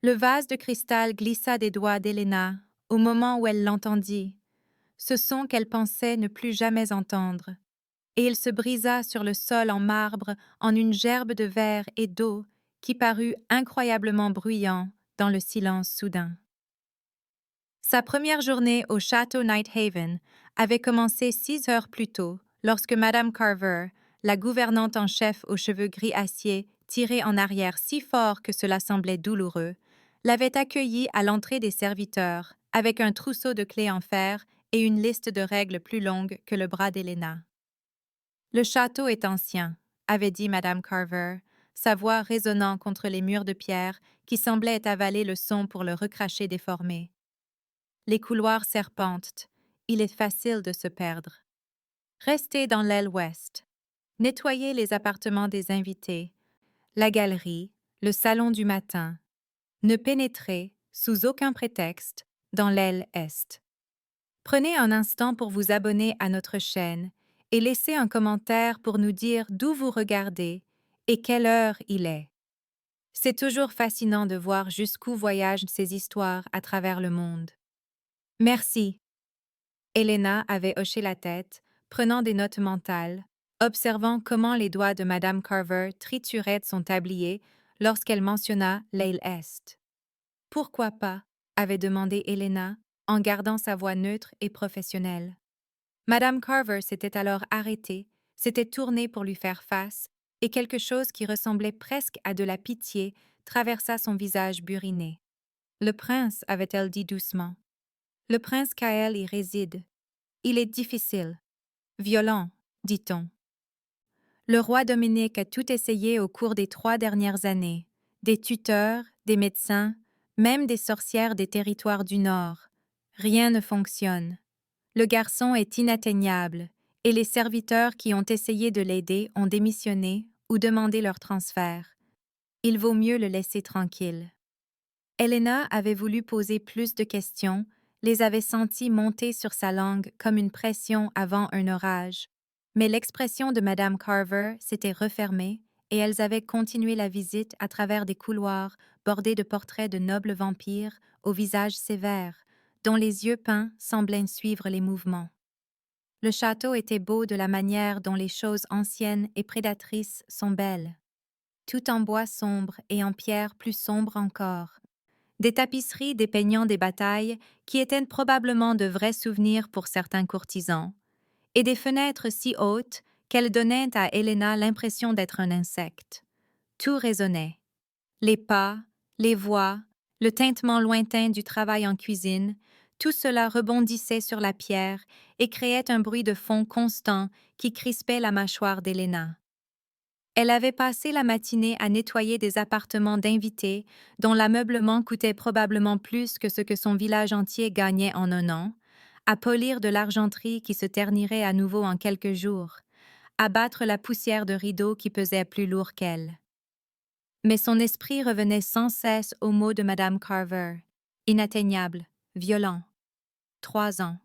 Le vase de cristal glissa des doigts d'Helena au moment où elle l'entendit, ce son qu'elle pensait ne plus jamais entendre, et il se brisa sur le sol en marbre en une gerbe de verre et d'eau qui parut incroyablement bruyant dans le silence soudain. Sa première journée au château Nighthaven avait commencé 6 heures plus tôt lorsque Madame Carver, la gouvernante en chef aux cheveux gris acier tirés en arrière si fort que cela semblait douloureux, l'avait accueillie à l'entrée des serviteurs avec un trousseau de clés en fer et une liste de règles plus longue que le bras d'Helena. Le château est ancien, avait dit Madame Carver, sa voix résonnant contre les murs de pierre qui semblaient avaler le son pour le recracher déformé. Les couloirs serpentent, il est facile de se perdre. Restez dans l'aile ouest. Nettoyez les appartements des invités, la galerie, le salon du matin. Ne pénétrez, sous aucun prétexte, dans l'aile est. Prenez un instant pour vous abonner à notre chaîne et laissez un commentaire pour nous dire d'où vous regardez et quelle heure il est. C'est toujours fascinant de voir jusqu'où voyagent ces histoires à travers le monde. Merci. Helena avait hoché la tête, prenant des notes mentales, observant comment les doigts de Madame Carver trituraient son tablier lorsqu'elle mentionna l'aile est. Pourquoi pas? Avait demandé Helena, en gardant sa voix neutre et professionnelle. Madame Carver s'était alors arrêtée, s'était tournée pour lui faire face, et quelque chose qui ressemblait presque à de la pitié traversa son visage buriné. Le prince, avait-elle dit doucement. Le prince Kael y réside. Il est difficile, violent, dit-on. Le roi Dominique a tout essayé au cours des 3 dernières années, des tuteurs, des médecins, même des sorcières des territoires du Nord. Rien ne fonctionne. Le garçon est inatteignable, et les serviteurs qui ont essayé de l'aider ont démissionné ou demandé leur transfert. Il vaut mieux le laisser tranquille. Helena avait voulu poser plus de questions, les avait senties monter sur sa langue comme une pression avant un orage. Mais l'expression de Madame Carver s'était refermée et elles avaient continué la visite à travers des couloirs bordés de portraits de nobles vampires au visage sévère, dont les yeux peints semblaient suivre les mouvements. Le château était beau de la manière dont les choses anciennes et prédatrices sont belles. Tout en bois sombre et en pierre plus sombre encore. Des tapisseries dépeignant des batailles qui étaient probablement de vrais souvenirs pour certains courtisans, et des fenêtres si hautes qu'elles donnaient à Helena l'impression d'être un insecte. Tout résonnait. Les pas, les voix, le tintement lointain du travail en cuisine, tout cela rebondissait sur la pierre et créait un bruit de fond constant qui crispait la mâchoire d'Helena. Elle avait passé la matinée à nettoyer des appartements d'invités dont l'ameublement coûtait probablement plus que ce que son village entier gagnait en un an, à polir de l'argenterie qui se ternirait à nouveau en quelques jours, à battre la poussière de rideaux qui pesait plus lourd qu'elle. Mais son esprit revenait sans cesse aux mots de Madame Carver, inatteignable, violent. 3 ans.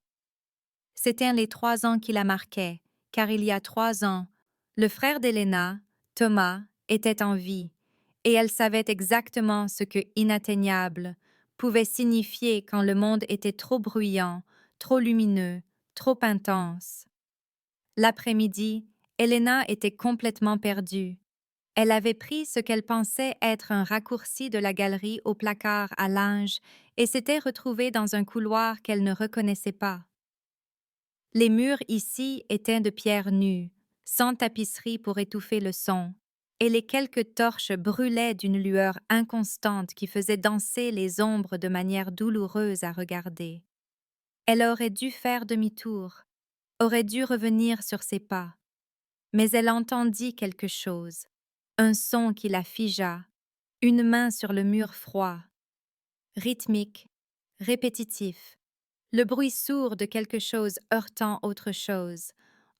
C'étaient les 3 ans qui la marquaient, car il y a 3 ans, le frère d'Helena, Thomas, était en vie, et elle savait exactement ce que inatteignable pouvait signifier quand le monde était trop bruyant, trop lumineux, trop intense. L'après-midi, Helena était complètement perdue. Elle avait pris ce qu'elle pensait être un raccourci de la galerie au placard à linge et s'était retrouvée dans un couloir qu'elle ne reconnaissait pas. Les murs ici étaient de pierre nue, sans tapisserie pour étouffer le son, et les quelques torches brûlaient d'une lueur inconstante qui faisait danser les ombres de manière douloureuse à regarder. Elle aurait dû faire demi-tour, aurait dû revenir sur ses pas. Mais elle entendit quelque chose, un son qui la figea, une main sur le mur froid, rythmique, répétitif, le bruit sourd de quelque chose heurtant autre chose,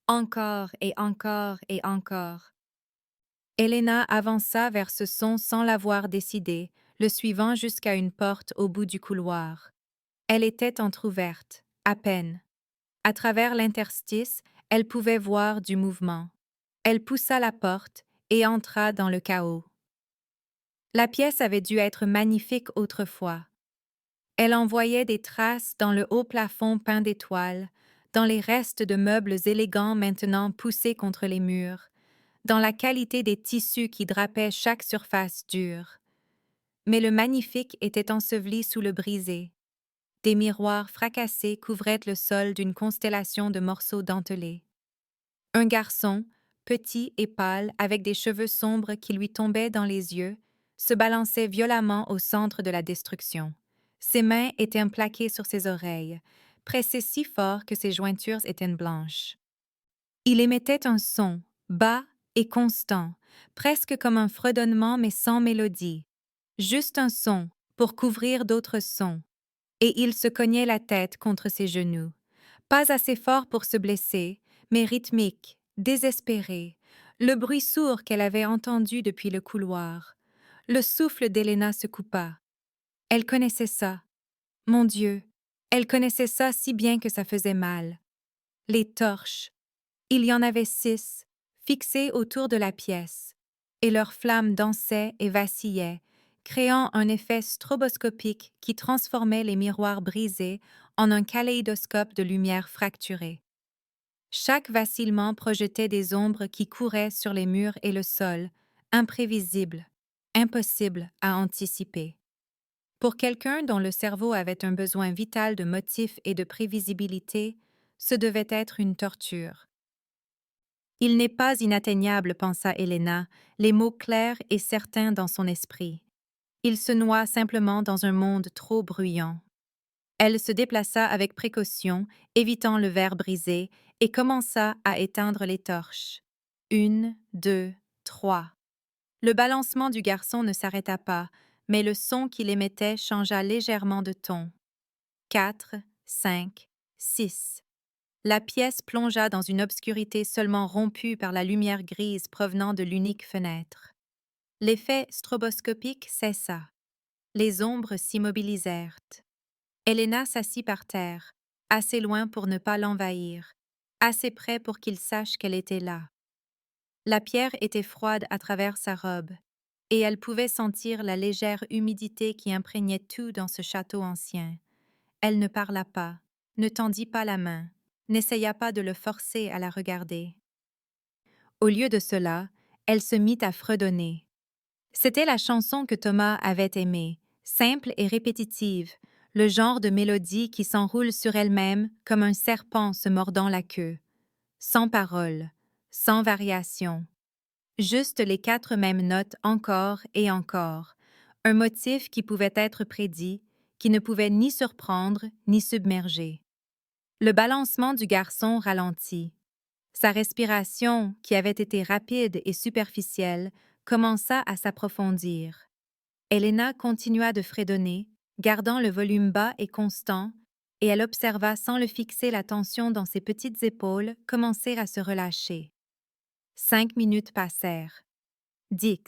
encore et encore et encore. Helena avança vers ce son sans l'avoir décidé, le suivant jusqu'à une porte au bout du couloir. Elle était entr'ouverte, à peine. À travers l'interstice, elle pouvait voir du mouvement. Elle poussa la porte et entra dans le chaos. La pièce avait dû être magnifique autrefois. Elle envoyait des traces dans le haut plafond peint d'étoiles, dans les restes de meubles élégants maintenant poussés contre les murs, dans la qualité des tissus qui drapaient chaque surface dure. Mais le magnifique était enseveli sous le brisé. Des miroirs fracassés couvraient le sol d'une constellation de morceaux dentelés. Un garçon, petit et pâle, avec des cheveux sombres qui lui tombaient dans les yeux, se balançait violemment au centre de la destruction. Ses mains étaient plaquées sur ses oreilles, pressées si fort que ses jointures étaient blanches. Il émettait un son, bas et constant, presque comme un fredonnement mais sans mélodie. Juste un son pour couvrir d'autres sons. Et il se cognait la tête contre ses genoux. Pas assez fort pour se blesser, mais rythmique, désespéré, le bruit sourd qu'elle avait entendu depuis le couloir. Le souffle d'Helena se coupa. Elle connaissait ça. Mon Dieu, elle connaissait ça si bien que ça faisait mal. Les torches. Il y en avait 6, fixées autour de la pièce, et leurs flammes dansaient et vacillaient, créant un effet stroboscopique qui transformait les miroirs brisés en un kaléidoscope de lumière fracturée. Chaque vacillement projetait des ombres qui couraient sur les murs et le sol, imprévisibles, impossibles à anticiper. Pour quelqu'un dont le cerveau avait un besoin vital de motifs et de prévisibilité, ce devait être une torture. Il n'est pas inatteignable, pensa Helena, les mots clairs et certains dans son esprit. Il se noie simplement dans un monde trop bruyant. Elle se déplaça avec précaution, évitant le verre brisé, et commença à éteindre les torches. 1, 2, 3. Le balancement du garçon ne s'arrêta pas, mais le son qu'il émettait changea légèrement de ton. 4, 5, 6. La pièce plongea dans une obscurité seulement rompue par la lumière grise provenant de l'unique fenêtre. L'effet stroboscopique cessa. Les ombres s'immobilisèrent. Helena s'assit par terre, assez loin pour ne pas l'envahir, assez près pour qu'il sache qu'elle était là. La pierre était froide à travers sa robe, et elle pouvait sentir la légère humidité qui imprégnait tout dans ce château ancien. Elle ne parla pas, ne tendit pas la main, n'essaya pas de le forcer à la regarder. Au lieu de cela, elle se mit à fredonner. C'était la chanson que Thomas avait aimée, simple et répétitive, le genre de mélodie qui s'enroule sur elle-même comme un serpent se mordant la queue. Sans parole, sans variation. Juste les 4 mêmes notes encore et encore, un motif qui pouvait être prédit, qui ne pouvait ni surprendre ni submerger. Le balancement du garçon ralentit. Sa respiration, qui avait été rapide et superficielle, commença à s'approfondir. Helena continua de fredonner, gardant le volume bas et constant, et elle observa sans le fixer la tension dans ses petites épaules commencer à se relâcher. 5 minutes passèrent. 10.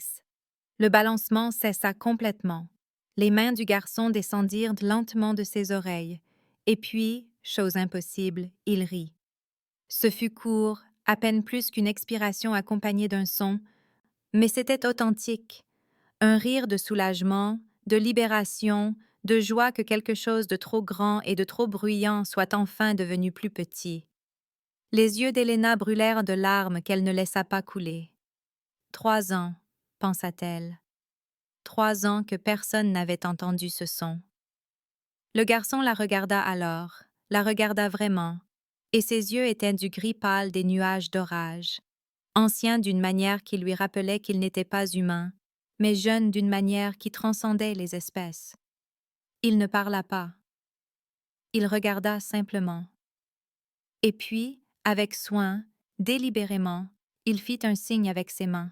Le balancement cessa complètement. Les mains du garçon descendirent lentement de ses oreilles, et puis, chose impossible, il rit. Ce fut court, à peine plus qu'une expiration accompagnée d'un son, mais c'était authentique. Un rire de soulagement, de libération, de joie que quelque chose de trop grand et de trop bruyant soit enfin devenu plus petit. Les yeux d'Helena brûlèrent de larmes qu'elle ne laissa pas couler. 3 ans, pensa-t-elle. 3 ans que personne n'avait entendu ce son. Le garçon la regarda alors, la regarda vraiment, et ses yeux étaient du gris pâle des nuages d'orage, anciens d'une manière qui lui rappelait qu'il n'était pas humain, mais jeune d'une manière qui transcendait les espèces. Il ne parla pas. Il regarda simplement. Et puis, avec soin, délibérément, il fit un signe avec ses mains.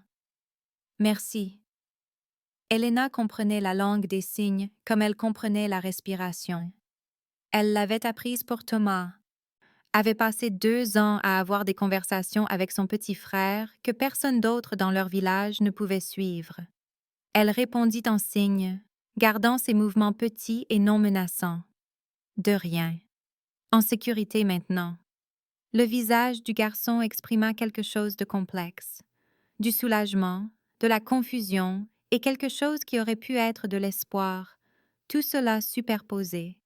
« Merci. » Helena comprenait la langue des signes comme elle comprenait la respiration. Elle l'avait apprise pour Thomas, avait passé 2 ans à avoir des conversations avec son petit frère que personne d'autre dans leur village ne pouvait suivre. Elle répondit en signe, gardant ses mouvements petits et non menaçants. De rien. En sécurité maintenant. Le visage du garçon exprima quelque chose de complexe. Du soulagement, de la confusion et quelque chose qui aurait pu être de l'espoir, tout cela superposé.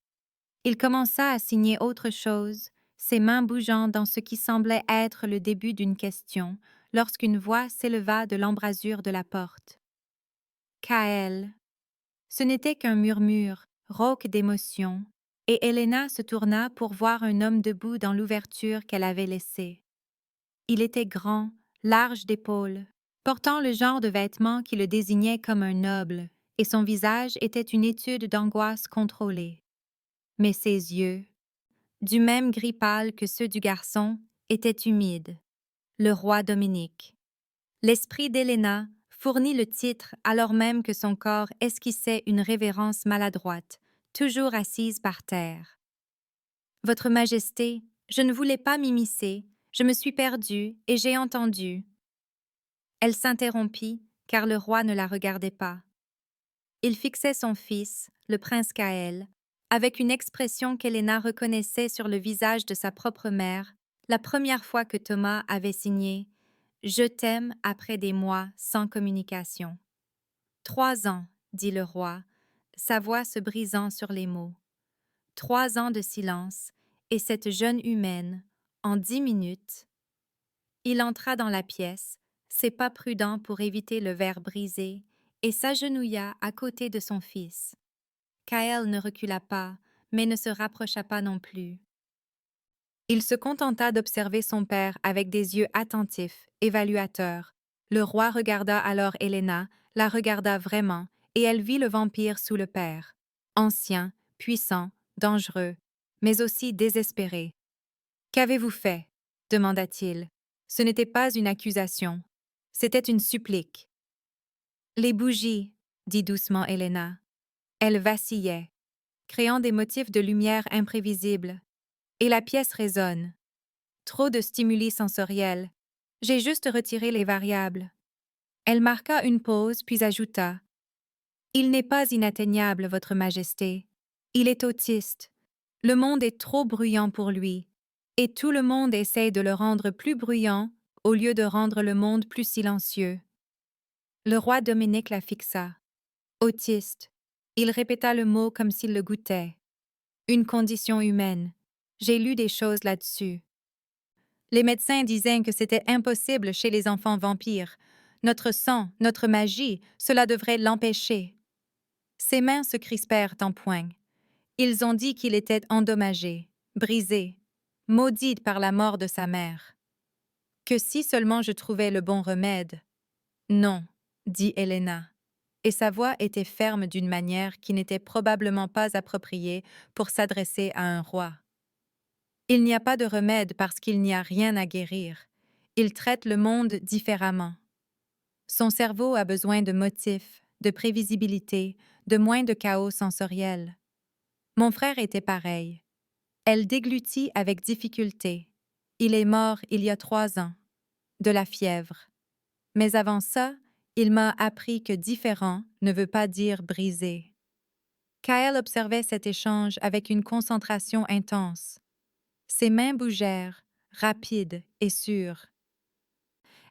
Il commença à signer autre chose, ses mains bougeant dans ce qui semblait être le début d'une question, lorsqu'une voix s'éleva de l'embrasure de la porte. Kael. Ce n'était qu'un murmure, rauque d'émotion, et Helena se tourna pour voir un homme debout dans l'ouverture qu'elle avait laissée. Il était grand, large d'épaules, portant le genre de vêtements qui le désignait comme un noble, et son visage était une étude d'angoisse contrôlée. Mais ses yeux, du même gris pâle que ceux du garçon, étaient humides. Le roi Dominique. L'esprit d'Helena fournit le titre alors même que son corps esquissait une révérence maladroite, toujours assise par terre. Votre Majesté, je ne voulais pas m'immiscer, je me suis perdue et j'ai entendu. Elle s'interrompit, car le roi ne la regardait pas. Il fixait son fils, le prince Kaël, avec une expression qu'Helena reconnaissait sur le visage de sa propre mère, la première fois que Thomas avait signé « Je t'aime » après des mois sans communication. 3 ans, dit le roi, sa voix se brisant sur les mots. 3 ans de silence, et cette jeune humaine, en 10 minutes. Il entra dans la pièce, ses pas prudents pour éviter le verre brisé, et s'agenouilla à côté de son fils. Kaël ne recula pas, mais ne se rapprocha pas non plus. Il se contenta d'observer son père avec des yeux attentifs, évaluateurs. Le roi regarda alors Helena, la regarda vraiment, et elle vit le vampire sous le père. Ancien, puissant, dangereux, mais aussi désespéré. « Qu'avez-vous fait » demanda-t-il. Ce n'était pas une accusation, c'était une supplique. « Les bougies » dit doucement Helena. Elle vacillait, créant des motifs de lumière imprévisibles. Et la pièce résonne. Trop de stimuli sensoriels. J'ai juste retiré les variables. Elle marqua une pause puis ajouta. Il n'est pas inatteignable, Votre Majesté. Il est autiste. Le monde est trop bruyant pour lui. Et tout le monde essaie de le rendre plus bruyant au lieu de rendre le monde plus silencieux. Le roi Dominique la fixa. Autiste. Il répéta le mot comme s'il le goûtait. Une condition humaine. J'ai lu des choses là-dessus. Les médecins disaient que c'était impossible chez les enfants vampires. Notre sang, notre magie, cela devrait l'empêcher. Ses mains se crispèrent en poing. Ils ont dit qu'il était endommagé, brisé, maudit par la mort de sa mère. Que si seulement je trouvais le bon remède. Non, dit Helena, et sa voix était ferme d'une manière qui n'était probablement pas appropriée pour s'adresser à un roi. Il n'y a pas de remède parce qu'il n'y a rien à guérir. Il traite le monde différemment. Son cerveau a besoin de motifs, de prévisibilité, de moins de chaos sensoriel. Mon frère était pareil. Elle déglutit avec difficulté. Il est mort il y a 3 ans. De la fièvre. Mais avant ça, il m'a appris que différent ne veut pas dire brisé. Kaël observait cet échange avec une concentration intense. Ses mains bougèrent, rapides et sûres.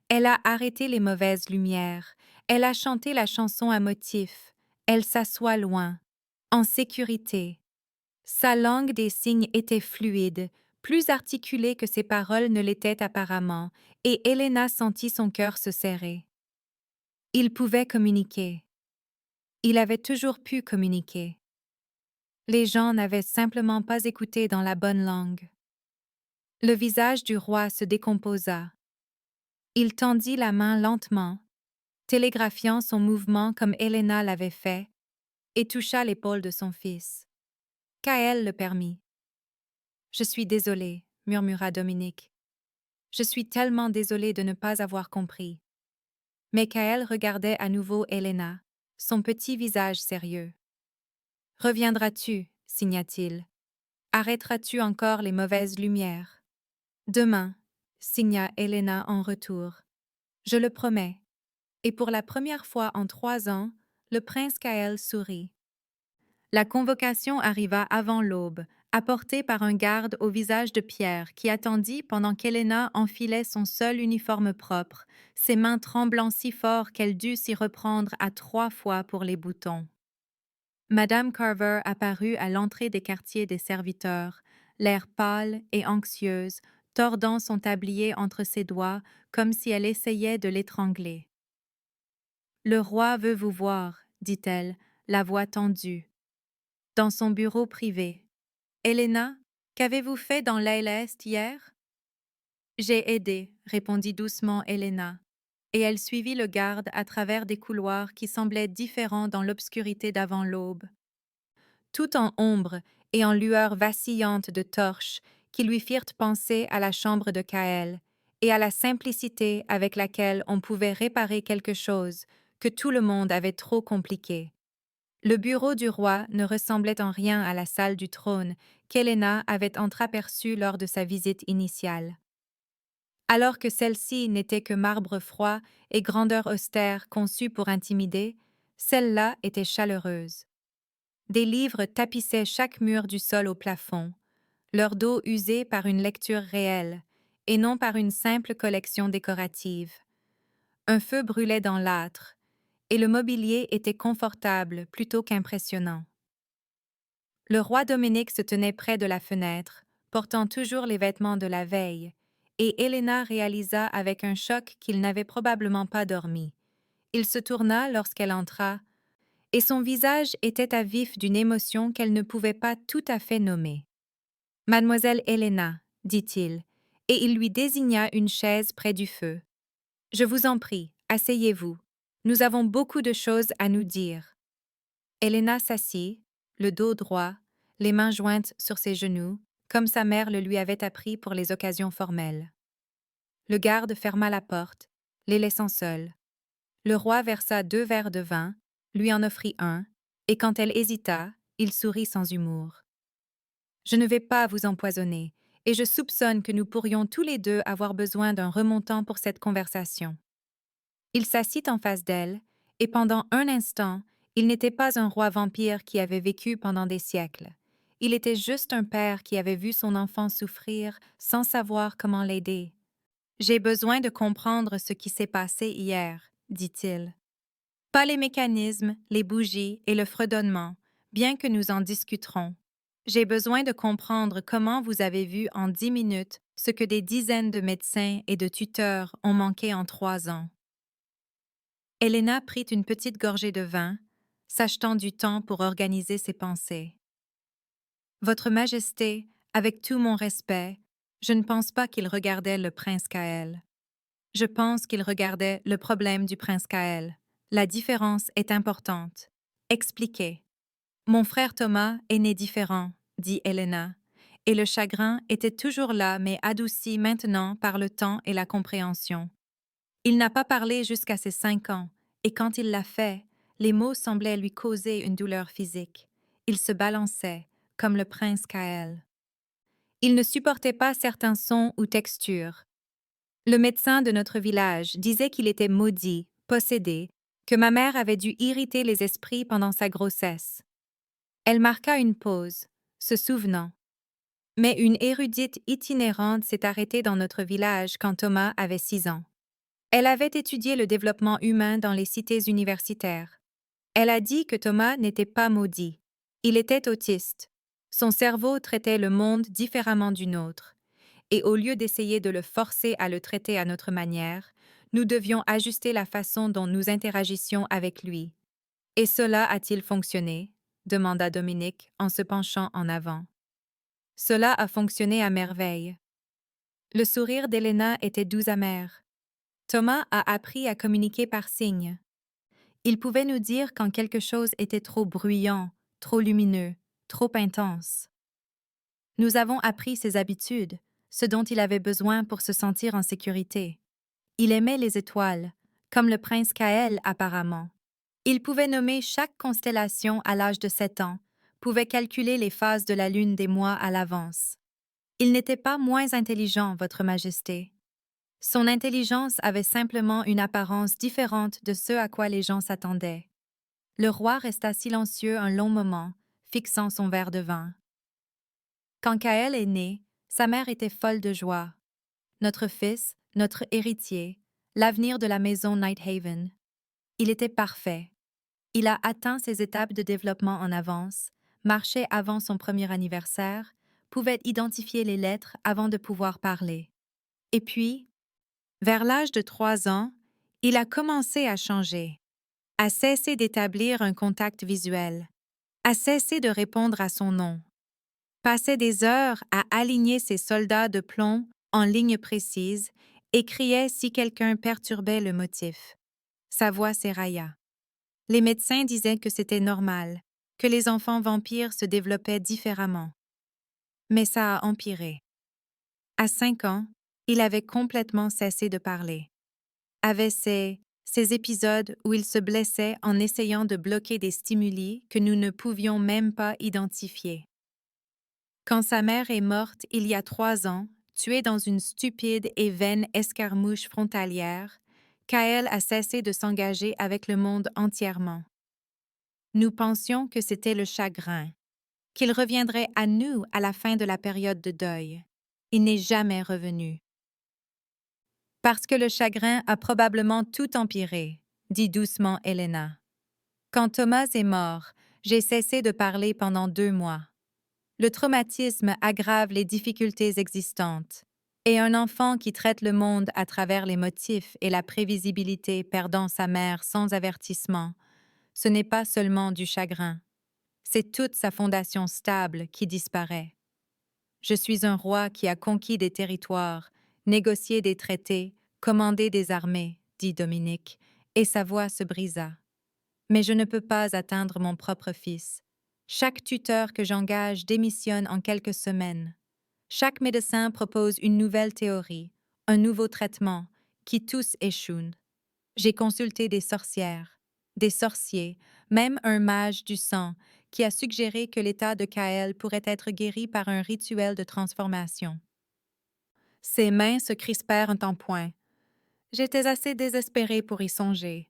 Elle a arrêté les mauvaises lumières. Elle a chanté la chanson à motif. Elle s'assoit loin, en sécurité. Sa langue des signes était fluide, plus articulée que ses paroles ne l'étaient apparemment, et Helena sentit son cœur se serrer. Il pouvait communiquer. Il avait toujours pu communiquer. Les gens n'avaient simplement pas écouté dans la bonne langue. Le visage du roi se décomposa. Il tendit la main lentement, télégraphiant son mouvement comme Helena l'avait fait, et toucha l'épaule de son fils. Kaël le permit. « Je suis désolée, » murmura Dominique. « Je suis tellement désolée de ne pas avoir compris. » Mais Kaël regardait à nouveau Helena, son petit visage sérieux. « Reviendras-tu » signa-t-il. « Arrêteras-tu encore les mauvaises lumières ?»« Demain » signa Helena en retour. « Je le promets. » Et pour la première fois en 3 ans, le prince Kaël sourit. La convocation arriva avant l'aube, apporté par un garde au visage de pierre qui attendit pendant qu'Helena enfilait son seul uniforme propre, ses mains tremblant si fort qu'elle dut s'y reprendre à 3 fois pour les boutons. Madame Carver apparut à l'entrée des quartiers des serviteurs, l'air pâle et anxieuse, tordant son tablier entre ses doigts comme si elle essayait de l'étrangler. « Le roi veut vous voir, dit-elle, la voix tendue. Dans son bureau privé. Helena, qu'avez-vous fait dans l'aile est hier? J'ai aidé, répondit doucement Helena, et elle suivit le garde à travers des couloirs qui semblaient différents dans l'obscurité d'avant l'aube. Tout en ombre et en lueur vacillante de torches qui lui firent penser à la chambre de Kaël et à la simplicité avec laquelle on pouvait réparer quelque chose que tout le monde avait trop compliqué. Le bureau du roi ne ressemblait en rien à la salle du trône qu'Helena avait entreaperçue lors de sa visite initiale. Alors que celle-ci n'était que marbre froid et grandeur austère conçue pour intimider, celle-là était chaleureuse. Des livres tapissaient chaque mur du sol au plafond, leur dos usé par une lecture réelle, et non par une simple collection décorative. Un feu brûlait dans l'âtre, et le mobilier était confortable plutôt qu'impressionnant. Le roi Dominique se tenait près de la fenêtre, portant toujours les vêtements de la veille, et Helena réalisa avec un choc qu'il n'avait probablement pas dormi. Il se tourna lorsqu'elle entra, et son visage était à vif d'une émotion qu'elle ne pouvait pas tout à fait nommer. « Mademoiselle Helena, dit-il, et il lui désigna une chaise près du feu. « Je vous en prie, asseyez-vous. Nous avons beaucoup de choses à nous dire. » Helena s'assit, le dos droit, les mains jointes sur ses genoux, comme sa mère le lui avait appris pour les occasions formelles. Le garde ferma la porte, les laissant seuls. Le roi versa 2 verres de vin, lui en offrit un, et quand elle hésita, il sourit sans humour. « Je ne vais pas vous empoisonner, et je soupçonne que nous pourrions tous les deux avoir besoin d'un remontant pour cette conversation. » Il s'assit en face d'elle, et pendant un instant, il n'était pas un roi vampire qui avait vécu pendant des siècles. Il était juste un père qui avait vu son enfant souffrir sans savoir comment l'aider. « J'ai besoin de comprendre ce qui s'est passé hier, » dit-il. « Pas les mécanismes, les bougies et le fredonnement, bien que nous en discuterons. J'ai besoin de comprendre comment vous avez vu en 10 minutes ce que des dizaines de médecins et de tuteurs ont manqué en 3 ans. » Helena prit une petite gorgée de vin, s'achetant du temps pour organiser ses pensées. « Votre Majesté, avec tout mon respect, je ne pense pas qu'il regardait le prince Kaël. Je pense qu'il regardait le problème du prince Kaël. La différence est importante. Expliquez. »« Mon frère Thomas est né différent, » dit Helena, et le chagrin était toujours là mais adouci maintenant par le temps et la compréhension. Il n'a pas parlé jusqu'à ses 5 ans, et quand il l'a fait, les mots semblaient lui causer une douleur physique. Il se balançait, comme le prince Kaël. Il ne supportait pas certains sons ou textures. Le médecin de notre village disait qu'il était maudit, possédé, que ma mère avait dû irriter les esprits pendant sa grossesse. Elle marqua une pause, se souvenant. Mais une érudite itinérante s'est arrêtée dans notre village quand Thomas avait 6 ans. Elle avait étudié le développement humain dans les cités universitaires. Elle a dit que Thomas n'était pas maudit. Il était autiste. Son cerveau traitait le monde différemment du nôtre. Et au lieu d'essayer de le forcer à le traiter à notre manière, nous devions ajuster la façon dont nous interagissions avec lui. « Et cela a-t-il fonctionné ?» demanda Dominique en se penchant en avant. « Cela a fonctionné à merveille. » Le sourire d'Helena était doux amer. Thomas a appris à communiquer par signes. Il pouvait nous dire quand quelque chose était trop bruyant, trop lumineux, trop intense. Nous avons appris ses habitudes, ce dont il avait besoin pour se sentir en sécurité. Il aimait les étoiles, comme le prince Kaël apparemment. Il pouvait nommer chaque constellation à l'âge de 7 ans, pouvait calculer les phases de la lune des mois à l'avance. Il n'était pas moins intelligent, Votre Majesté. Son intelligence avait simplement une apparence différente de ce à quoi les gens s'attendaient. Le roi resta silencieux un long moment, fixant son verre de vin. Quand Kael est né, sa mère était folle de joie. Notre fils, notre héritier, l'avenir de la maison Nighthaven. Il était parfait. Il a atteint ses étapes de développement en avance, marchait avant son premier anniversaire, pouvait identifier les lettres avant de pouvoir parler. Et puis, vers l'âge de 3 ans, il a commencé à changer, à cesser d'établir un contact visuel, à cesser de répondre à son nom, passait des heures à aligner ses soldats de plomb en ligne précise et criait si quelqu'un perturbait le motif. Sa voix s'érailla. Les médecins disaient que c'était normal, que les enfants vampires se développaient différemment. Mais ça a empiré. À 5 ans, il avait complètement cessé de parler. Avait ces épisodes où il se blessait en essayant de bloquer des stimuli que nous ne pouvions même pas identifier. Quand sa mère est morte il y a 3 ans, tuée dans une stupide et vaine escarmouche frontalière, Kael a cessé de s'engager avec le monde entièrement. Nous pensions que c'était le chagrin, qu'il reviendrait à nous à la fin de la période de deuil. Il n'est jamais revenu. Parce que le chagrin a probablement tout empiré, dit doucement Helena. Quand Thomas est mort, j'ai cessé de parler pendant 2 mois. Le traumatisme aggrave les difficultés existantes, et un enfant qui traite le monde à travers les motifs et la prévisibilité perdant sa mère sans avertissement, ce n'est pas seulement du chagrin, c'est toute sa fondation stable qui disparaît. Je suis un roi qui a conquis des territoires, négocié des traités, commandé des armées, dit Dominique, et sa voix se brisa. Mais je ne peux pas atteindre mon propre fils. Chaque tuteur que j'engage démissionne en quelques semaines. Chaque médecin propose une nouvelle théorie, un nouveau traitement, qui tous échouent. J'ai consulté des sorcières, des sorciers, même un mage du sang, qui a suggéré que l'état de Kael pourrait être guéri par un rituel de transformation. Ses mains se crispèrent en point. J'étais assez désespérée pour y songer,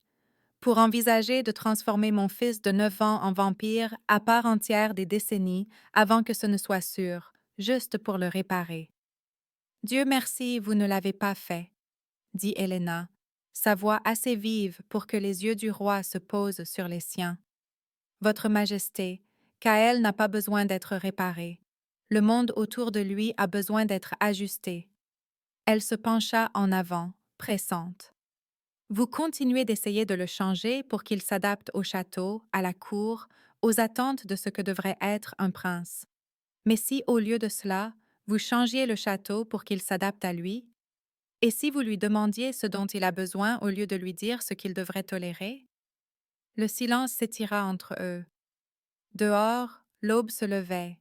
pour envisager de transformer mon fils de 9 ans en vampire à part entière des décennies avant que ce ne soit sûr, juste pour le réparer. Dieu merci, vous ne l'avez pas fait, dit Helena, sa voix assez vive pour que les yeux du roi se posent sur les siens. Votre Majesté, Kael n'a pas besoin d'être réparé. Le monde autour de lui a besoin d'être ajusté. Elle se pencha en avant, pressante. Vous continuez d'essayer de le changer pour qu'il s'adapte au château, à la cour, aux attentes de ce que devrait être un prince. Mais si, au lieu de cela, vous changiez le château pour qu'il s'adapte à lui, et si vous lui demandiez ce dont il a besoin au lieu de lui dire ce qu'il devrait tolérer? Le silence s'étira entre eux. Dehors, l'aube se levait,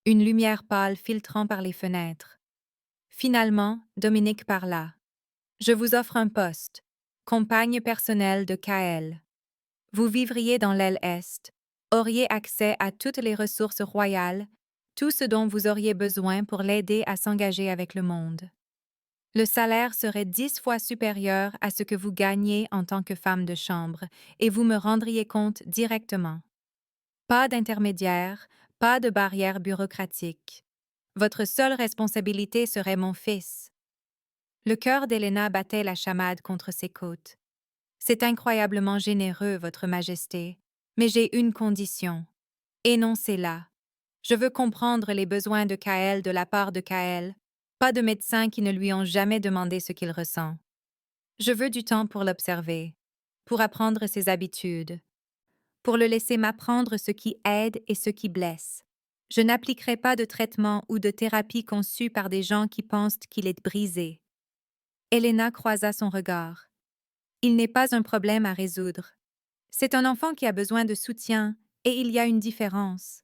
une lumière pâle filtrant par les fenêtres. Finalement, Dominique parla. Je vous offre un poste, compagne personnelle de Kael. Vous vivriez dans l'aile Est, auriez accès à toutes les ressources royales, tout ce dont vous auriez besoin pour l'aider à s'engager avec le monde. Le salaire serait 10 fois supérieur à ce que vous gagnez en tant que femme de chambre, et vous me rendriez compte directement. Pas d'intermédiaire, pas de barrière bureaucratique. Votre seule responsabilité serait mon fils. Le cœur d'Helena battait la chamade contre ses côtes. C'est incroyablement généreux, Votre Majesté, mais j'ai une condition. Énoncez-la. Je veux comprendre les besoins de Kael de la part de Kael, pas de médecins qui ne lui ont jamais demandé ce qu'il ressent. Je veux du temps pour l'observer, pour apprendre ses habitudes, pour le laisser m'apprendre ce qui aide et ce qui blesse. Je n'appliquerai pas de traitement ou de thérapie conçue par des gens qui pensent qu'il est brisé. Helena croisa son regard. Il n'est pas un problème à résoudre. C'est un enfant qui a besoin de soutien, et il y a une différence.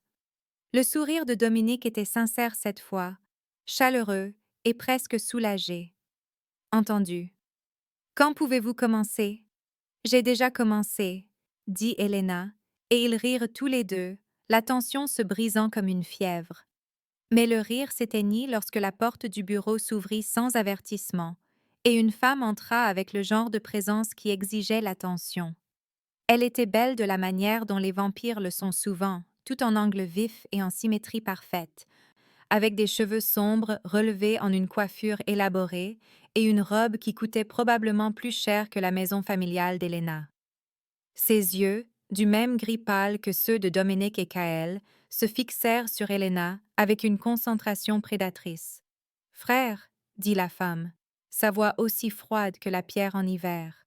Le sourire de Dominique était sincère cette fois, chaleureux et presque soulagé. Entendu. Quand pouvez-vous commencer? J'ai déjà commencé, dit Helena, et ils rirent tous les deux, la tension se brisant comme une fièvre. Mais le rire s'éteignit lorsque la porte du bureau s'ouvrit sans avertissement, et une femme entra avec le genre de présence qui exigeait l'attention. Elle était belle de la manière dont les vampires le sont souvent, tout en angle vif et en symétrie parfaite, avec des cheveux sombres relevés en une coiffure élaborée et une robe qui coûtait probablement plus cher que la maison familiale d'Elena. Ses yeux, du même gris pâle que ceux de Dominique et Kaël, se fixèrent sur Elena avec une concentration prédatrice. « Frère, dit la femme, sa voix aussi froide que la pierre en hiver.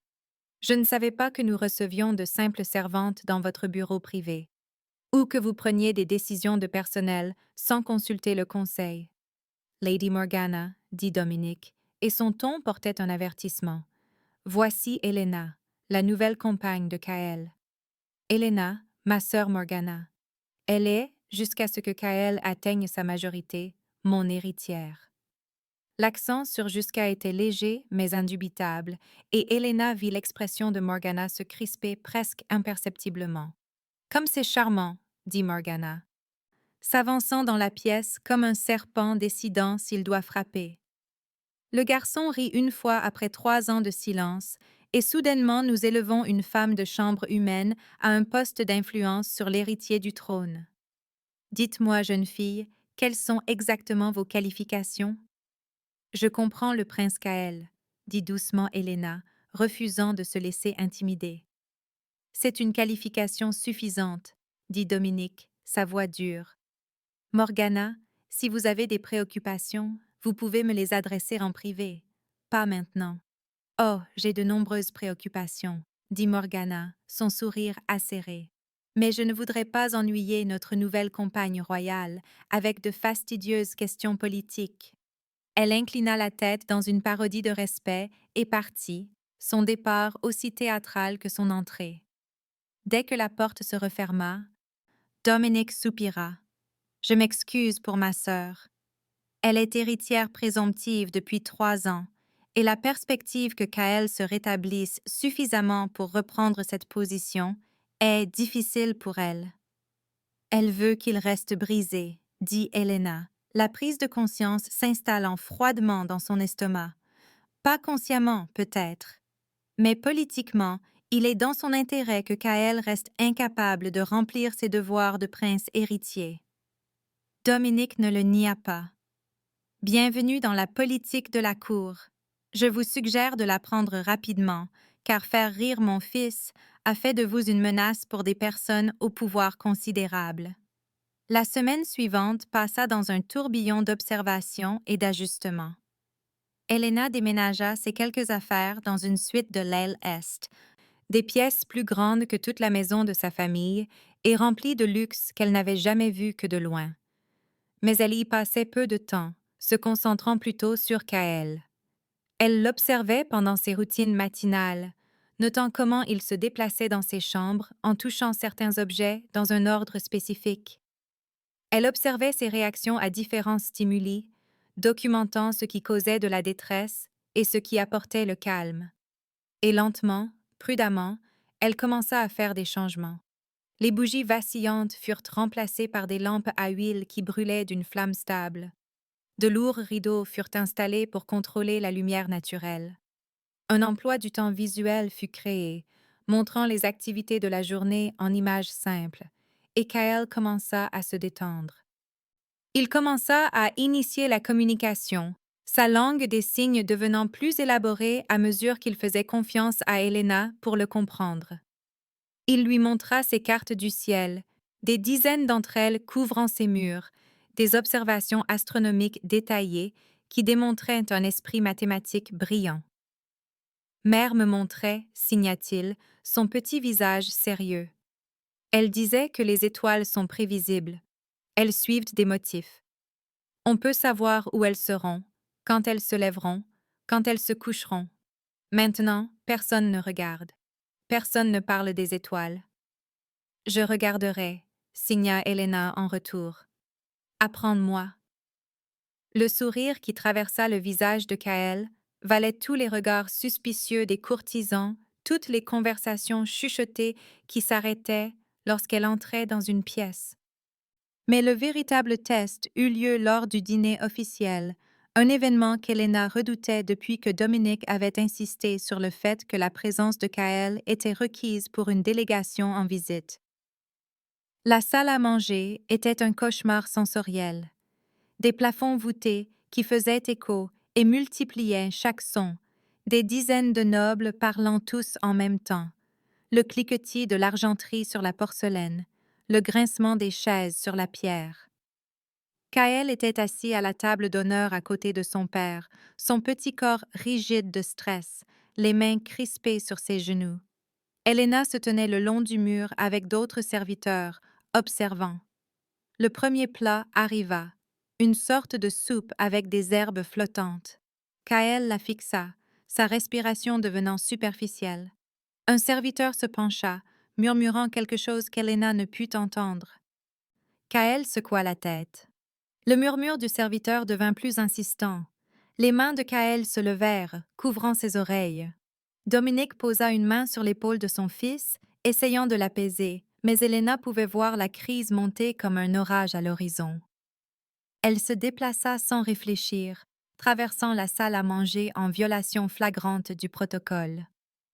Je ne savais pas que nous recevions de simples servantes dans votre bureau privé, ou que vous preniez des décisions de personnel sans consulter le conseil. Lady Morgana, dit Dominique, et son ton portait un avertissement. Voici Elena, la nouvelle compagne de Kaël. Elena, ma sœur Morgana. Elle est, jusqu'à ce que Kaël atteigne sa majorité, mon héritière. L'accent sur jusqu'à était léger mais indubitable, et Elena vit l'expression de Morgana se crisper presque imperceptiblement. Comme c'est charmant, dit Morgana, s'avançant dans la pièce comme un serpent décidant s'il doit frapper. Le garçon rit une fois après 3 ans de silence, et soudainement nous élevons une femme de chambre humaine à un poste d'influence sur l'héritier du trône. Dites-moi, jeune fille, quelles sont exactement vos qualifications? Je comprends le prince Kaël, dit doucement Elena, refusant de se laisser intimider. C'est une qualification suffisante, dit Dominique, sa voix dure. Morgana, si vous avez des préoccupations, vous pouvez me les adresser en privé. Pas maintenant. Oh, j'ai de nombreuses préoccupations, dit Morgana, son sourire acéré. Mais je ne voudrais pas ennuyer notre nouvelle compagne royale avec de fastidieuses questions politiques. Elle inclina la tête dans une parodie de respect et partit, son départ aussi théâtral que son entrée. Dès que la porte se referma, Dominique soupira. « Je m'excuse pour ma sœur. Elle est héritière présomptive depuis 3 ans, et la perspective que Kaël se rétablisse suffisamment pour reprendre cette position est difficile pour elle. Elle veut qu'il reste brisé, dit Elena, la prise de conscience s'installant froidement dans son estomac. Pas consciemment, peut-être, mais politiquement, il est dans son intérêt que Kaël reste incapable de remplir ses devoirs de prince héritier. Dominique ne le nia pas. Bienvenue dans la politique de la cour. Je vous suggère de la prendre rapidement, car faire rire mon fils a fait de vous une menace pour des personnes au pouvoir considérable. La semaine suivante passa dans un tourbillon d'observation et d'ajustements. Elena déménagea ses quelques affaires dans une suite de l'aile Est, des pièces plus grandes que toute la maison de sa famille et remplies de luxe qu'elle n'avait jamais vu que de loin. Mais elle y passait peu de temps, se concentrant plutôt sur Kaël. Elle l'observait pendant ses routines matinales, notant comment il se déplaçait dans ses chambres en touchant certains objets dans un ordre spécifique. Elle observait ses réactions à différents stimuli, documentant ce qui causait de la détresse et ce qui apportait le calme. Et lentement, prudemment, elle commença à faire des changements. Les bougies vacillantes furent remplacées par des lampes à huile qui brûlaient d'une flamme stable. De lourds rideaux furent installés pour contrôler la lumière naturelle. Un emploi du temps visuel fut créé, montrant les activités de la journée en images simples, et Kaël commença à se détendre. Il commença à initier la communication, sa langue des signes devenant plus élaborée à mesure qu'il faisait confiance à Elena pour le comprendre. Il lui montra ses cartes du ciel, des dizaines d'entre elles couvrant ses murs, des observations astronomiques détaillées qui démontraient un esprit mathématique brillant. Mère me montrait, signa-t-il, son petit visage sérieux. Elle disait que les étoiles sont prévisibles. Elles suivent des motifs. On peut savoir où elles seront, quand elles se lèveront, quand elles se coucheront. Maintenant, personne ne regarde. Personne ne parle des étoiles. Je regarderai, signa Elena en retour. Apprends-moi. Le sourire qui traversa le visage de Kaël valait tous les regards suspicieux des courtisans, toutes les conversations chuchotées qui s'arrêtaient lorsqu'elle entrait dans une pièce. Mais le véritable test eut lieu lors du dîner officiel, un événement qu'Elena redoutait depuis que Dominique avait insisté sur le fait que la présence de Kaël était requise pour une délégation en visite. La salle à manger était un cauchemar sensoriel. des plafonds voûtés qui faisaient écho et multipliaient chaque son, des dizaines de nobles parlant tous en même temps, le cliquetis de l'argenterie sur la porcelaine, le grincement des chaises sur la pierre. Kael était assis à la table d'honneur à côté de son père, son petit corps rigide de stress, les mains crispées sur ses genoux. Elena se tenait le long du mur avec d'autres serviteurs, observant. Le premier plat arriva, une sorte de soupe avec des herbes flottantes. Kael la fixa, sa respiration devenant superficielle. Un serviteur se pencha, murmurant quelque chose qu'Elena ne put entendre. Kael secoua la tête. Le murmure du serviteur devint plus insistant. Les mains de Kael se levèrent, couvrant ses oreilles. Dominique posa une main sur l'épaule de son fils, essayant de l'apaiser, mais Elena pouvait voir la crise monter comme un orage à l'horizon. Elle se déplaça sans réfléchir, traversant la salle à manger en violation flagrante du protocole.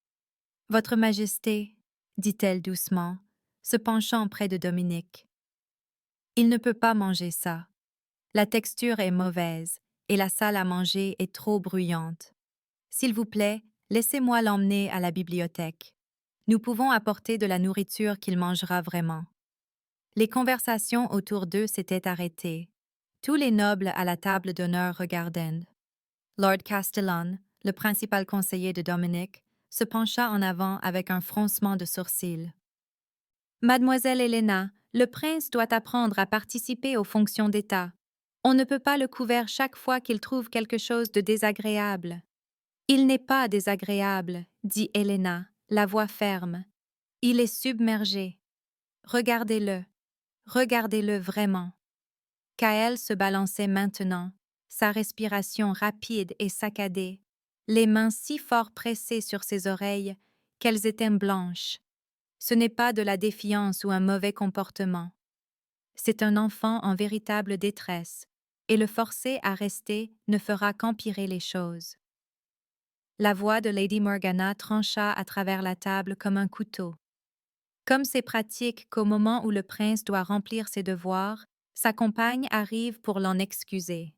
« Votre Majesté, » dit-elle doucement, se penchant près de Dominique. « Il ne peut pas manger ça. La texture est mauvaise et la salle à manger est trop bruyante. S'il vous plaît, laissez-moi l'emmener à la bibliothèque. Nous pouvons apporter de la nourriture qu'il mangera vraiment. » Les conversations autour d'eux s'étaient arrêtées. Tous les nobles à la table d'honneur regardaient. Lord Castellan, le principal conseiller de Dominique, se pencha en avant avec un froncement de sourcils. « Mademoiselle Helena, le prince doit apprendre à participer aux fonctions d'État. On ne peut pas le couvrir chaque fois qu'il trouve quelque chose de désagréable. » « Il n'est pas désagréable, » dit Helena, la voix ferme. « Il est submergé. Regardez-le. Regardez-le vraiment. » Kael se balançait maintenant, sa respiration rapide et saccadée, les mains si fort pressées sur ses oreilles qu'elles étaient blanches. Ce n'est pas de la défiance ou un mauvais comportement. C'est un enfant en véritable détresse, et le forcer à rester ne fera qu'empirer les choses. La voix de Lady Morgana trancha à travers la table comme un couteau. Comme c'est pratique qu'au moment où le prince doit remplir ses devoirs, sa compagne arrive pour l'en excuser.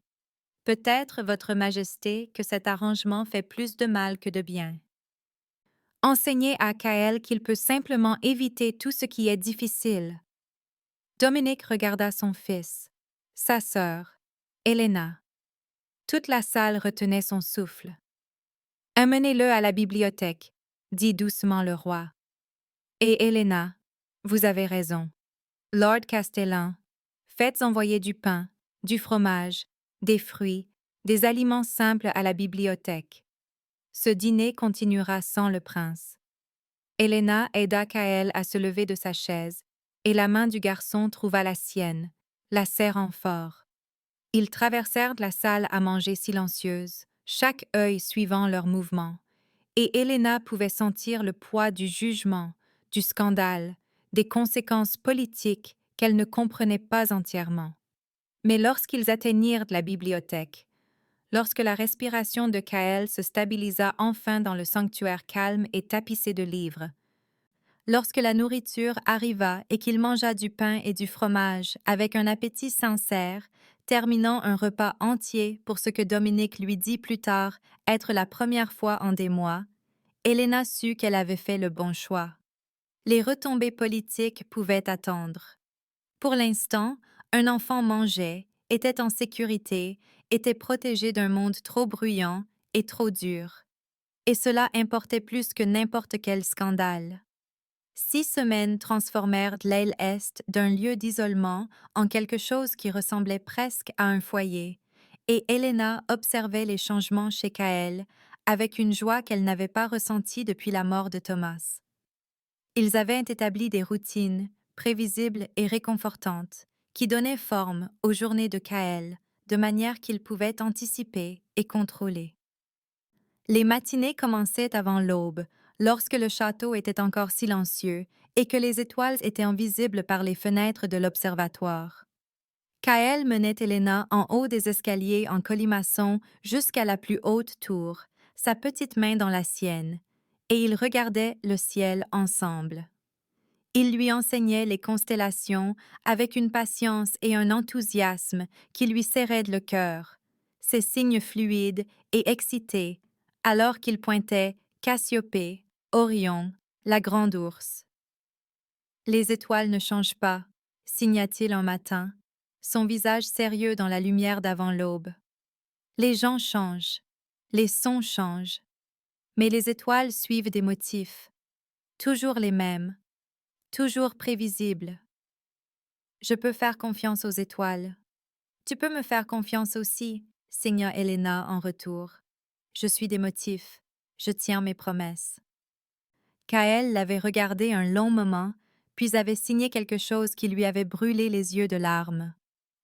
Peut-être, Votre Majesté, que cet arrangement fait plus de mal que de bien. Enseignez à Kael qu'il peut simplement éviter tout ce qui est difficile. Dominique regarda son fils, sa sœur, Helena. Toute la salle retenait son souffle. « Amenez-le à la bibliothèque, » dit doucement le roi. « Et Helena, vous avez raison. Lord Castellan, faites envoyer du pain, du fromage, des fruits, des aliments simples à la bibliothèque. Ce dîner continuera sans le prince. » Helena aida Kael à se lever de sa chaise, et la main du garçon trouva la sienne, la serrant fort. Ils traversèrent la salle à manger silencieuse, chaque œil suivant leurs mouvements, et Helena pouvait sentir le poids du jugement, du scandale, des conséquences politiques qu'elle ne comprenait pas entièrement. Mais lorsqu'ils atteignirent la bibliothèque, lorsque la respiration de Kael se stabilisa enfin dans le sanctuaire calme et tapissé de livres, lorsque la nourriture arriva et qu'il mangea du pain et du fromage avec un appétit sincère, terminant un repas entier pour ce que Dominique lui dit plus tard être la première fois en des mois, Helena sut qu'elle avait fait le bon choix. Les retombées politiques pouvaient attendre. Pour l'instant, un enfant mangeait, était en sécurité, était protégé d'un monde trop bruyant et trop dur. Et cela importait plus que n'importe quel scandale. 6 semaines transformèrent l'aile Est d'un lieu d'isolement en quelque chose qui ressemblait presque à un foyer, et Helena observait les changements chez Kael avec une joie qu'elle n'avait pas ressentie depuis la mort de Thomas. Ils avaient établi des routines, prévisibles et réconfortantes, qui donnaient forme aux journées de Kael, de manière qu'il pouvait anticiper et contrôler. Les matinées commençaient avant l'aube, lorsque le château était encore silencieux et que les étoiles étaient invisibles par les fenêtres de l'observatoire. Kael menait Helena en haut des escaliers en colimaçon jusqu'à la plus haute tour, sa petite main dans la sienne, et ils regardaient le ciel ensemble. Il lui enseignait les constellations avec une patience et un enthousiasme qui lui serraient le cœur, ses signes fluides et excités, alors qu'il pointait Cassiopée, Orion, la grande ours. Les étoiles ne changent pas, signa-t-il un matin, son visage sérieux dans la lumière d'avant l'aube. Les gens changent, les sons changent, mais les étoiles suivent des motifs, toujours les mêmes, toujours prévisibles. Je peux faire confiance aux étoiles. Tu peux me faire confiance aussi, signa Helena en retour. Je suis des motifs, je tiens mes promesses. Kaël l'avait regardé un long moment, puis avait signé quelque chose qui lui avait brûlé les yeux de larmes.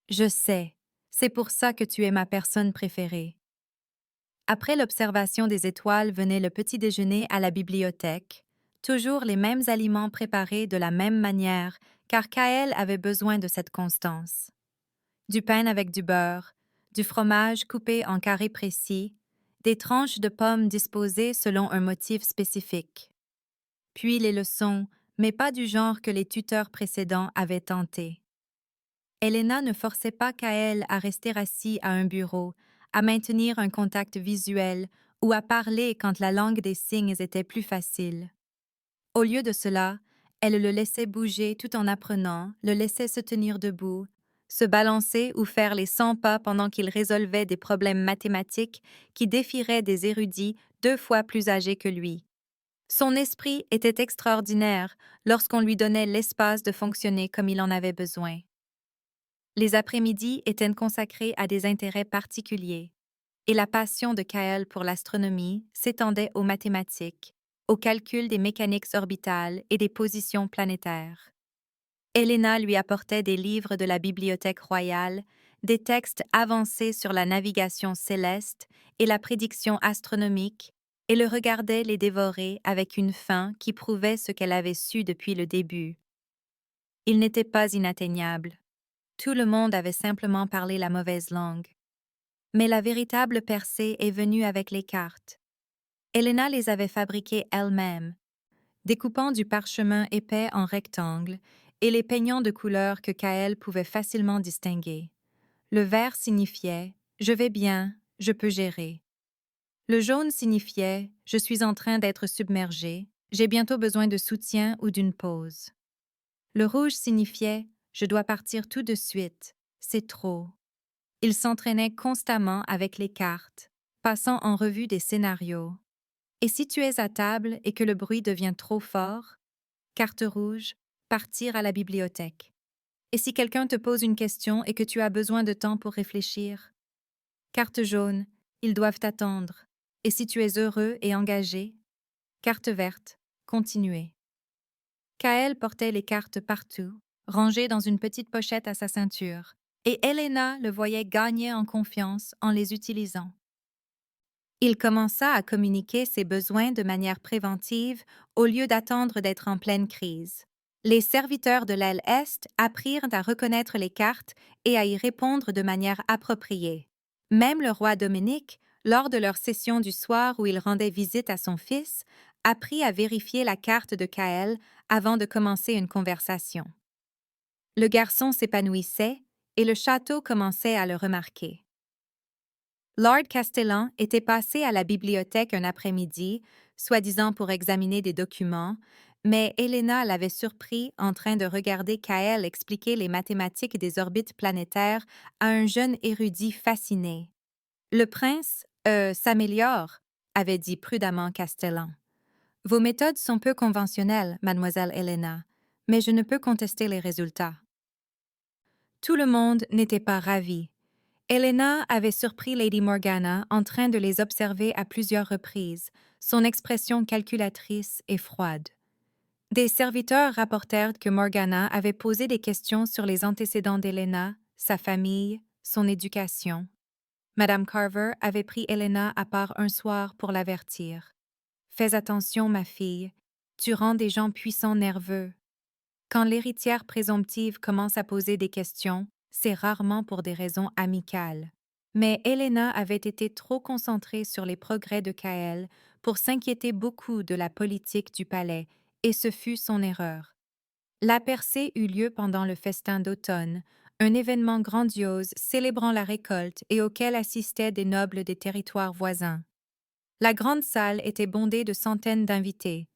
Je sais, c'est pour ça que tu es ma personne préférée. Après l'observation des étoiles venait le petit déjeuner à la bibliothèque, toujours les mêmes aliments préparés de la même manière, car Kaël avait besoin de cette constance. Du pain avec du beurre, du fromage coupé en carrés précis, des tranches de pommes disposées selon un motif spécifique. Puis les leçons, mais pas du genre que les tuteurs précédents avaient tenté. Helena ne forçait pas Kaël à rester assis à un bureau, à maintenir un contact visuel ou à parler quand la langue des signes était plus facile. Au lieu de cela, elle le laissait bouger tout en apprenant, le laissait se tenir debout, se balancer ou faire les 100 pas pendant qu'il résolvait des problèmes mathématiques qui défieraient des érudits 2 fois plus âgés que lui. Son esprit était extraordinaire lorsqu'on lui donnait l'espace de fonctionner comme il en avait besoin. Les après-midi étaient consacrés à des intérêts particuliers, et la passion de Kaël pour l'astronomie s'étendait aux mathématiques, au calcul des mécaniques orbitales et des positions planétaires. Helena lui apportait des livres de la Bibliothèque royale, des textes avancés sur la navigation céleste et la prédiction astronomique, et le regardait les dévorer avec une faim qui prouvait ce qu'elle avait su depuis le début. Il n'était pas inatteignable. Tout le monde avait simplement parlé la mauvaise langue. Mais la véritable percée est venue avec les cartes. Helena les avait fabriquées elle-même, découpant du parchemin épais en rectangles et les peignant de couleurs que Kaël pouvait facilement distinguer. Le vert signifiait « Je vais bien, je peux gérer ». Le jaune signifiait « Je suis en train d'être submergé, j'ai bientôt besoin de soutien ou d'une pause ». Le rouge signifiait « Je dois partir tout de suite, c'est trop ». Il s'entraînait constamment avec les cartes, passant en revue des scénarios. Et si tu es à table et que le bruit devient trop fort, carte rouge, partir à la bibliothèque. Et si quelqu'un te pose une question et que tu as besoin de temps pour réfléchir, carte jaune, ils doivent attendre. Et si tu es heureux et engagé, carte verte, continuez. Kaël portait les cartes partout, rangées dans une petite pochette à sa ceinture, et Helena le voyait gagner en confiance en les utilisant. Il commença à communiquer ses besoins de manière préventive au lieu d'attendre d'être en pleine crise. Les serviteurs de l'aile Est apprirent à reconnaître les cartes et à y répondre de manière appropriée. Même le roi Dominique, lors de leur session du soir où il rendait visite à son fils, apprit à vérifier la carte de Kaël avant de commencer une conversation. Le garçon s'épanouissait et le château commençait à le remarquer. Lord Castellan était passé à la bibliothèque un après-midi, soi-disant pour examiner des documents, mais Helena l'avait surpris en train de regarder Kaël expliquer les mathématiques des orbites planétaires à un jeune érudit fasciné. Le prince, s'améliore, avait dit prudemment Castellan. Vos méthodes sont peu conventionnelles, mademoiselle Helena, mais je ne peux contester les résultats. Tout le monde n'était pas ravi. Helena avait surpris Lady Morgana en train de les observer à plusieurs reprises, son expression calculatrice et froide. Des serviteurs rapportèrent que Morgana avait posé des questions sur les antécédents d'Helena, sa famille, son éducation. Madame Carver avait pris Helena à part un soir pour l'avertir. « Fais attention, ma fille, tu rends des gens puissants nerveux. Quand l'héritière présomptive commence à poser des questions, c'est rarement pour des raisons amicales. » Mais Helena avait été trop concentrée sur les progrès de Kaël pour s'inquiéter beaucoup de la politique du palais, et ce fut son erreur. La percée eut lieu pendant le festin d'automne, un événement grandiose célébrant la récolte et auquel assistaient des nobles des territoires voisins. La grande salle était bondée de centaines d'invités,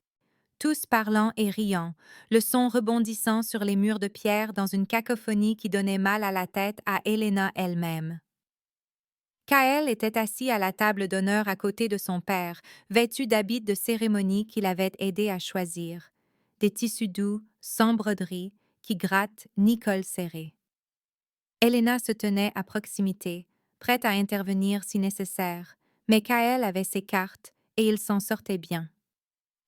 tous parlant et riant, le son rebondissant sur les murs de pierre dans une cacophonie qui donnait mal à la tête à Helena elle-même. Kael était assis à la table d'honneur à côté de son père, vêtu d'habits de cérémonie qu'il avait aidé à choisir. Des tissus doux, sans broderie, qui grattent ni col serré. Helena se tenait à proximité, prête à intervenir si nécessaire, mais Kael avait ses cartes et il s'en sortait bien.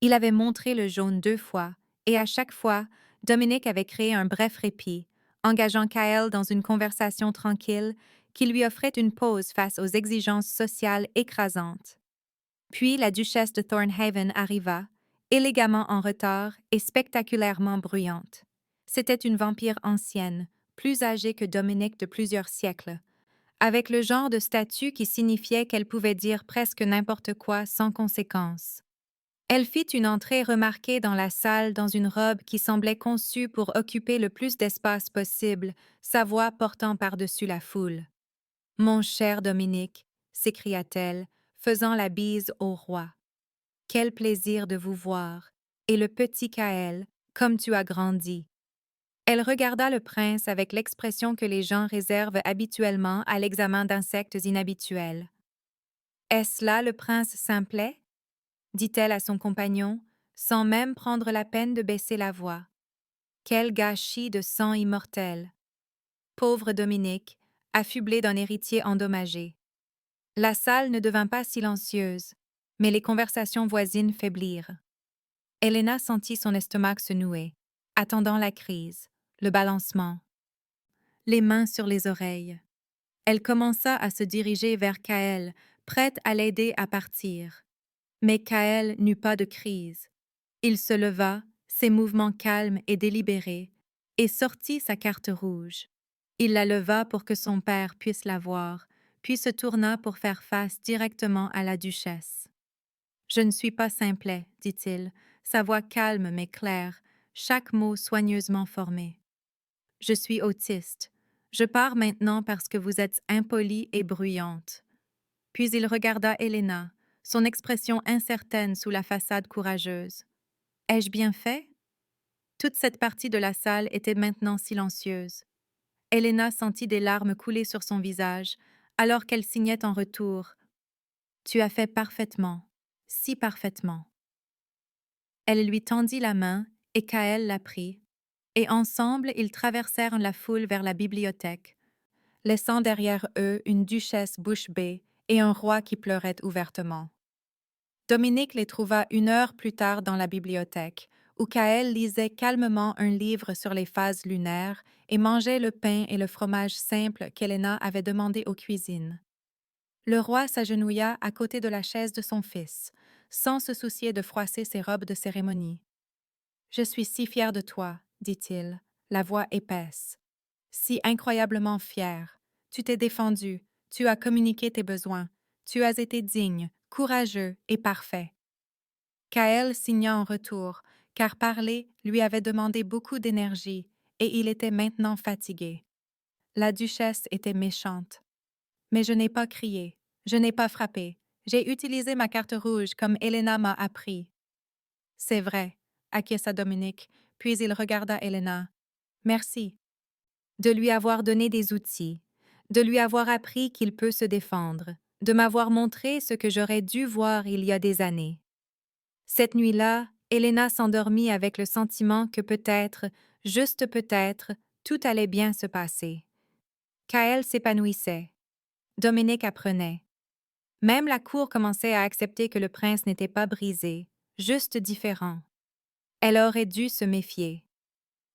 Il avait montré le jaune 2 fois, et à chaque fois, Dominic avait créé un bref répit, engageant Kael dans une conversation tranquille qui lui offrait une pause face aux exigences sociales écrasantes. Puis la duchesse de Thornhaven arriva, élégamment en retard et spectaculairement bruyante. C'était une vampire ancienne, plus âgée que Dominic de plusieurs siècles, avec le genre de statut qui signifiait qu'elle pouvait dire presque n'importe quoi sans conséquence. Elle fit une entrée remarquée dans la salle dans une robe qui semblait conçue pour occuper le plus d'espace possible, sa voix portant par-dessus la foule. « Mon cher Dominique, s'écria-t-elle, faisant la bise au roi. Quel plaisir de vous voir, et le petit Kael, comme tu as grandi. Elle regarda le prince avec l'expression que les gens réservent habituellement à l'examen d'insectes inhabituels. Est-ce là le prince simplet? Dit-elle à son compagnon, sans même prendre la peine de baisser la voix. Quel gâchis de sang immortel! Pauvre Dominique, affublé d'un héritier endommagé. La salle ne devint pas silencieuse, mais les conversations voisines faiblirent. Helena sentit son estomac se nouer, attendant la crise, le balancement. Les mains sur les oreilles. Elle commença à se diriger vers Kael, prête à l'aider à partir. Mais Kael n'eut pas de crise. Il se leva, ses mouvements calmes et délibérés, et sortit sa carte rouge. Il la leva pour que son père puisse la voir, puis se tourna pour faire face directement à la duchesse. « Je ne suis pas simplet, dit-il, sa voix calme mais claire, chaque mot soigneusement formé. Je suis autiste. Je pars maintenant parce que vous êtes impolie et bruyante. » Puis il regarda Helena, son expression incertaine sous la façade courageuse. « Ai-je bien fait? » Toute cette partie de la salle était maintenant silencieuse. Helena sentit des larmes couler sur son visage, alors qu'elle signait en retour. « Tu as fait parfaitement, si parfaitement. » Elle lui tendit la main et Kael la prit, et ensemble ils traversèrent la foule vers la bibliothèque, laissant derrière eux une duchesse bouche bée et un roi qui pleurait ouvertement. Dominique les trouva 1 heure plus tard dans la bibliothèque, où Kael lisait calmement un livre sur les phases lunaires et mangeait le pain et le fromage simple qu'Helena avait demandé aux cuisines. Le roi s'agenouilla à côté de la chaise de son fils, sans se soucier de froisser ses robes de cérémonie. « Je suis si fier de toi, dit-il, la voix épaisse. Si incroyablement fier. Tu t'es défendu, tu as communiqué tes besoins, tu as été digne, courageux et parfait. » Kael signa en retour, car parler lui avait demandé beaucoup d'énergie et il était maintenant fatigué. La duchesse était méchante. « Mais je n'ai pas crié, je n'ai pas frappé, j'ai utilisé ma carte rouge comme Helena m'a appris. »« C'est vrai, » acquiesça Dominique, puis il regarda Helena. « Merci. » De lui avoir donné des outils, de lui avoir appris qu'il peut se défendre, de m'avoir montré ce que j'aurais dû voir il y a des années. Cette nuit-là, Helena s'endormit avec le sentiment que peut-être, juste peut-être, tout allait bien se passer. Kael s'épanouissait. Dominique apprenait. Même la cour commençait à accepter que le prince n'était pas brisé, juste différent. Elle aurait dû se méfier.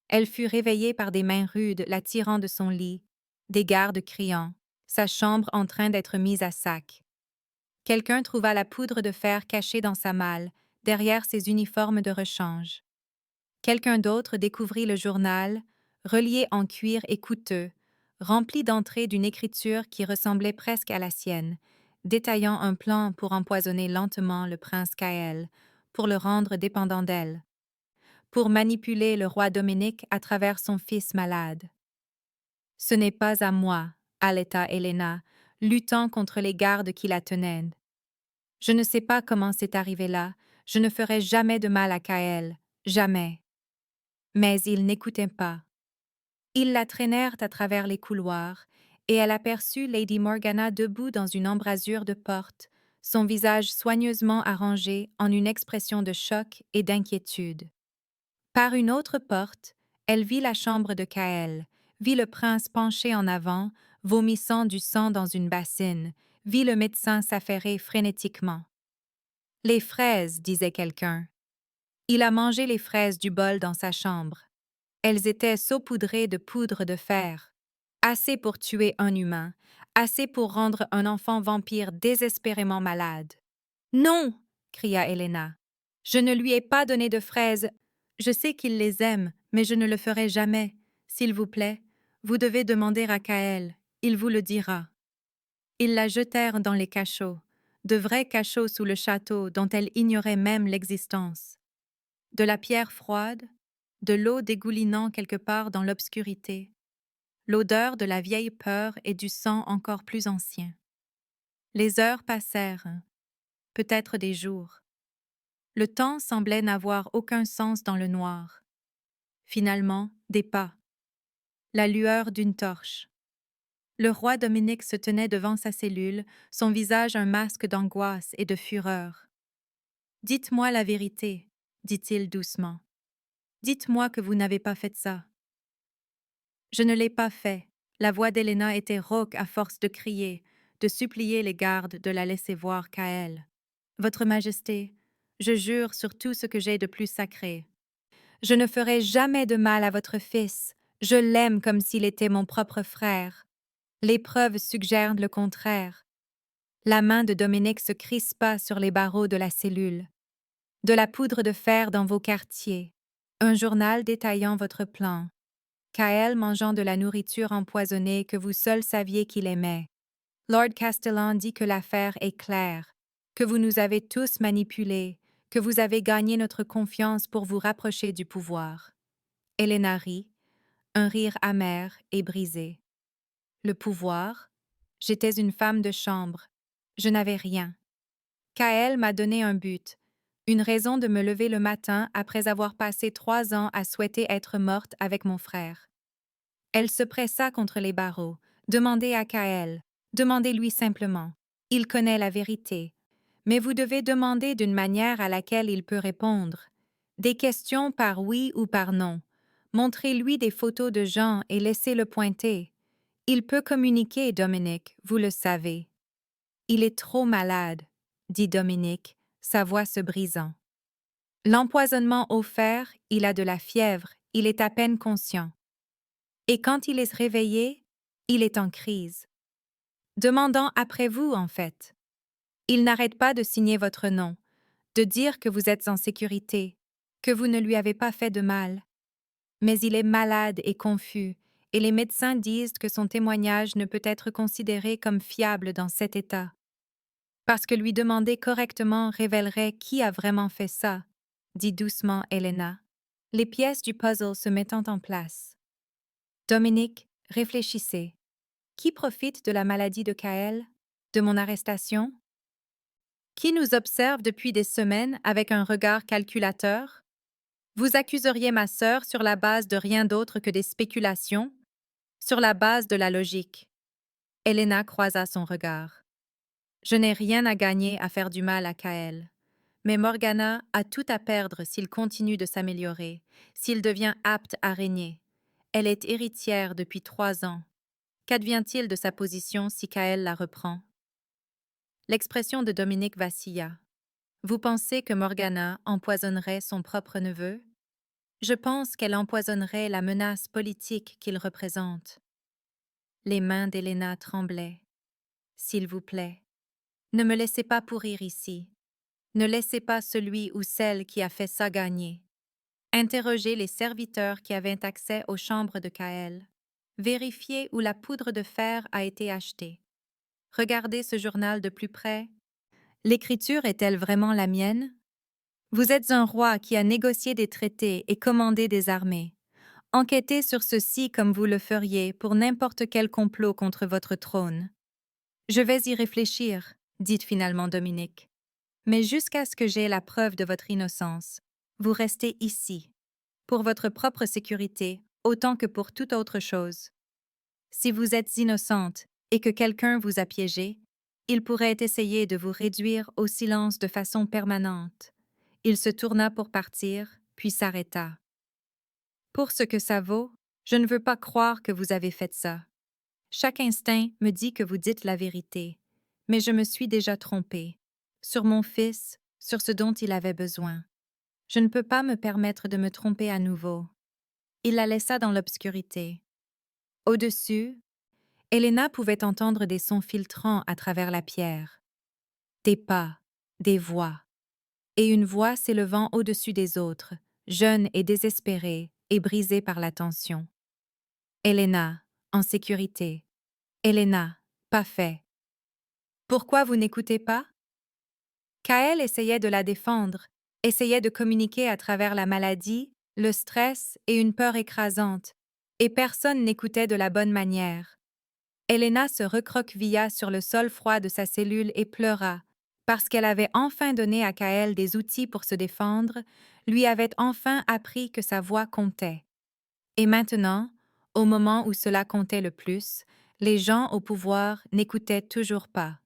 Elle fut réveillée par des mains rudes la tirant de son lit, des gardes criant, sa chambre en train d'être mise à sac. Quelqu'un trouva la poudre de fer cachée dans sa malle, derrière ses uniformes de rechange. Quelqu'un d'autre découvrit le journal, relié en cuir et coûteux, rempli d'entrées d'une écriture qui ressemblait presque à la sienne, détaillant un plan pour empoisonner lentement le prince Kael, pour le rendre dépendant d'elle. pour manipuler le roi Dominique à travers son fils malade. Ce n'est pas à moi, haleta Helena, luttant contre les gardes qui la tenaient. Je ne sais pas comment c'est arrivé là, je ne ferai jamais de mal à Kael, jamais. Mais ils n'écoutaient pas. Ils la traînèrent à travers les couloirs, et elle aperçut Lady Morgana debout dans une embrasure de porte, son visage soigneusement arrangé en une expression de choc et d'inquiétude. Par une autre porte, elle vit la chambre de Kael, vit le prince penché en avant, vomissant du sang dans une bassine, vit le médecin s'affairer frénétiquement. « Les fraises, disait quelqu'un. Il a mangé les fraises du bol dans sa chambre. Elles étaient saupoudrées de poudre de fer. Assez pour tuer un humain, assez pour rendre un enfant vampire désespérément malade. « Non !» cria Helena. « Je ne lui ai pas donné de fraises. Je sais qu'il les aime, mais je ne le ferai jamais. S'il vous plaît, vous devez demander à Kael. Il vous le dira. » Ils la jetèrent dans les cachots, de vrais cachots sous le château dont elle ignorait même l'existence. De la pierre froide, de l'eau dégoulinant quelque part dans l'obscurité, l'odeur de la vieille peur et du sang encore plus ancien. Les heures passèrent, peut-être des jours. Le temps semblait n'avoir aucun sens dans le noir. Finalement, des pas. La lueur d'une torche. Le roi Dominique se tenait devant sa cellule, son visage un masque d'angoisse et de fureur. « Dites-moi la vérité, » dit-il doucement. « Dites-moi que vous n'avez pas fait ça. » « Je ne l'ai pas fait. » La voix d'Helena était rauque à force de crier, de supplier les gardes de la laisser voir Kael. « Votre Majesté, je jure sur tout ce que j'ai de plus sacré. Je ne ferai jamais de mal à votre fils. Je l'aime comme s'il était mon propre frère. Les preuves suggèrent le contraire. » La main de Dominique se crispa sur les barreaux de la cellule. « De la poudre de fer dans vos quartiers. Un journal détaillant votre plan. Kael mangeant de la nourriture empoisonnée que vous seul saviez qu'il aimait. Lord Castellan dit que l'affaire est claire, que vous nous avez tous manipulés, que vous avez gagné notre confiance pour vous rapprocher du pouvoir. » Helena rit, un rire amer et brisé. « Le pouvoir? J'étais une femme de chambre. Je n'avais rien. Kael m'a donné un but, une raison de me lever le matin après avoir passé 3 ans à souhaiter être morte avec mon frère. » Elle se pressa contre les barreaux. « Demandez à Kael. Demandez-lui simplement. Il connaît la vérité. Mais vous devez demander d'une manière à laquelle il peut répondre. Des questions par oui ou par non. Montrez-lui des photos de gens et laissez-le pointer. Il peut communiquer, Dominique, vous le savez. » « Il est trop malade, » dit Dominique, sa voix se brisant. « L'empoisonnement au fer, il a de la fièvre, il est à peine conscient. Et quand il est réveillé, il est en crise. Demandant après vous, en fait. Il n'arrête pas de signer votre nom, de dire que vous êtes en sécurité, que vous ne lui avez pas fait de mal. Mais il est malade et confus, et les médecins disent que son témoignage ne peut être considéré comme fiable dans cet état. Parce que lui demander correctement révélerait qui a vraiment fait ça, dit doucement Helena, les pièces du puzzle se mettant en place. Dominique, réfléchissez. Qui profite de la maladie de Kael, de mon arrestation? Qui nous observe depuis des semaines avec un regard calculateur? Vous accuseriez ma sœur sur la base de rien d'autre que des spéculations, sur la base de la logique. Helena croisa son regard. Je n'ai rien à gagner à faire du mal à Kael. Mais Morgana a tout à perdre s'il continue de s'améliorer, s'il devient apte à régner. Elle est héritière depuis 3 ans. Qu'advient-il de sa position si Kael la reprend? L'expression de Dominique vacilla. Vous pensez que Morgana empoisonnerait son propre neveu? Je pense qu'elle empoisonnerait la menace politique qu'il représente. Les mains d'Helena tremblaient. S'il vous plaît, ne me laissez pas pourrir ici. Ne laissez pas celui ou celle qui a fait ça gagner. Interrogez les serviteurs qui avaient accès aux chambres de Kael. Vérifiez où la poudre de fer a été achetée. Regardez ce journal de plus près. L'écriture est-elle vraiment la mienne? Vous êtes un roi qui a négocié des traités et commandé des armées. Enquêtez sur ceci comme vous le feriez pour n'importe quel complot contre votre trône. Je vais y réfléchir, dit finalement Dominique. Mais jusqu'à ce que j'aie la preuve de votre innocence, vous restez ici, pour votre propre sécurité, autant que pour toute autre chose. Si vous êtes innocente et que quelqu'un vous a piégé, il pourrait essayer de vous réduire au silence de façon permanente. Il se tourna pour partir, puis s'arrêta. Pour ce que ça vaut, je ne veux pas croire que vous avez fait ça. Chaque instinct me dit que vous dites la vérité, mais je me suis déjà trompée. Sur mon fils, sur ce dont il avait besoin. Je ne peux pas me permettre de me tromper à nouveau. Il la laissa dans l'obscurité. Au-dessus, Helena pouvait entendre des sons filtrants à travers la pierre. Des pas, des voix. Et une voix s'élevant au-dessus des autres, jeune et désespérée et brisée par la tension. Helena, en sécurité. Helena, pas fait. Pourquoi vous n'écoutez pas? Kael essayait de la défendre, essayait de communiquer à travers la maladie, le stress et une peur écrasante, et personne n'écoutait de la bonne manière. Helena se recroquevilla sur le sol froid de sa cellule et pleura, parce qu'elle avait enfin donné à Kael des outils pour se défendre, lui avait enfin appris que sa voix comptait. Et maintenant, au moment où cela comptait le plus, les gens au pouvoir n'écoutaient toujours pas.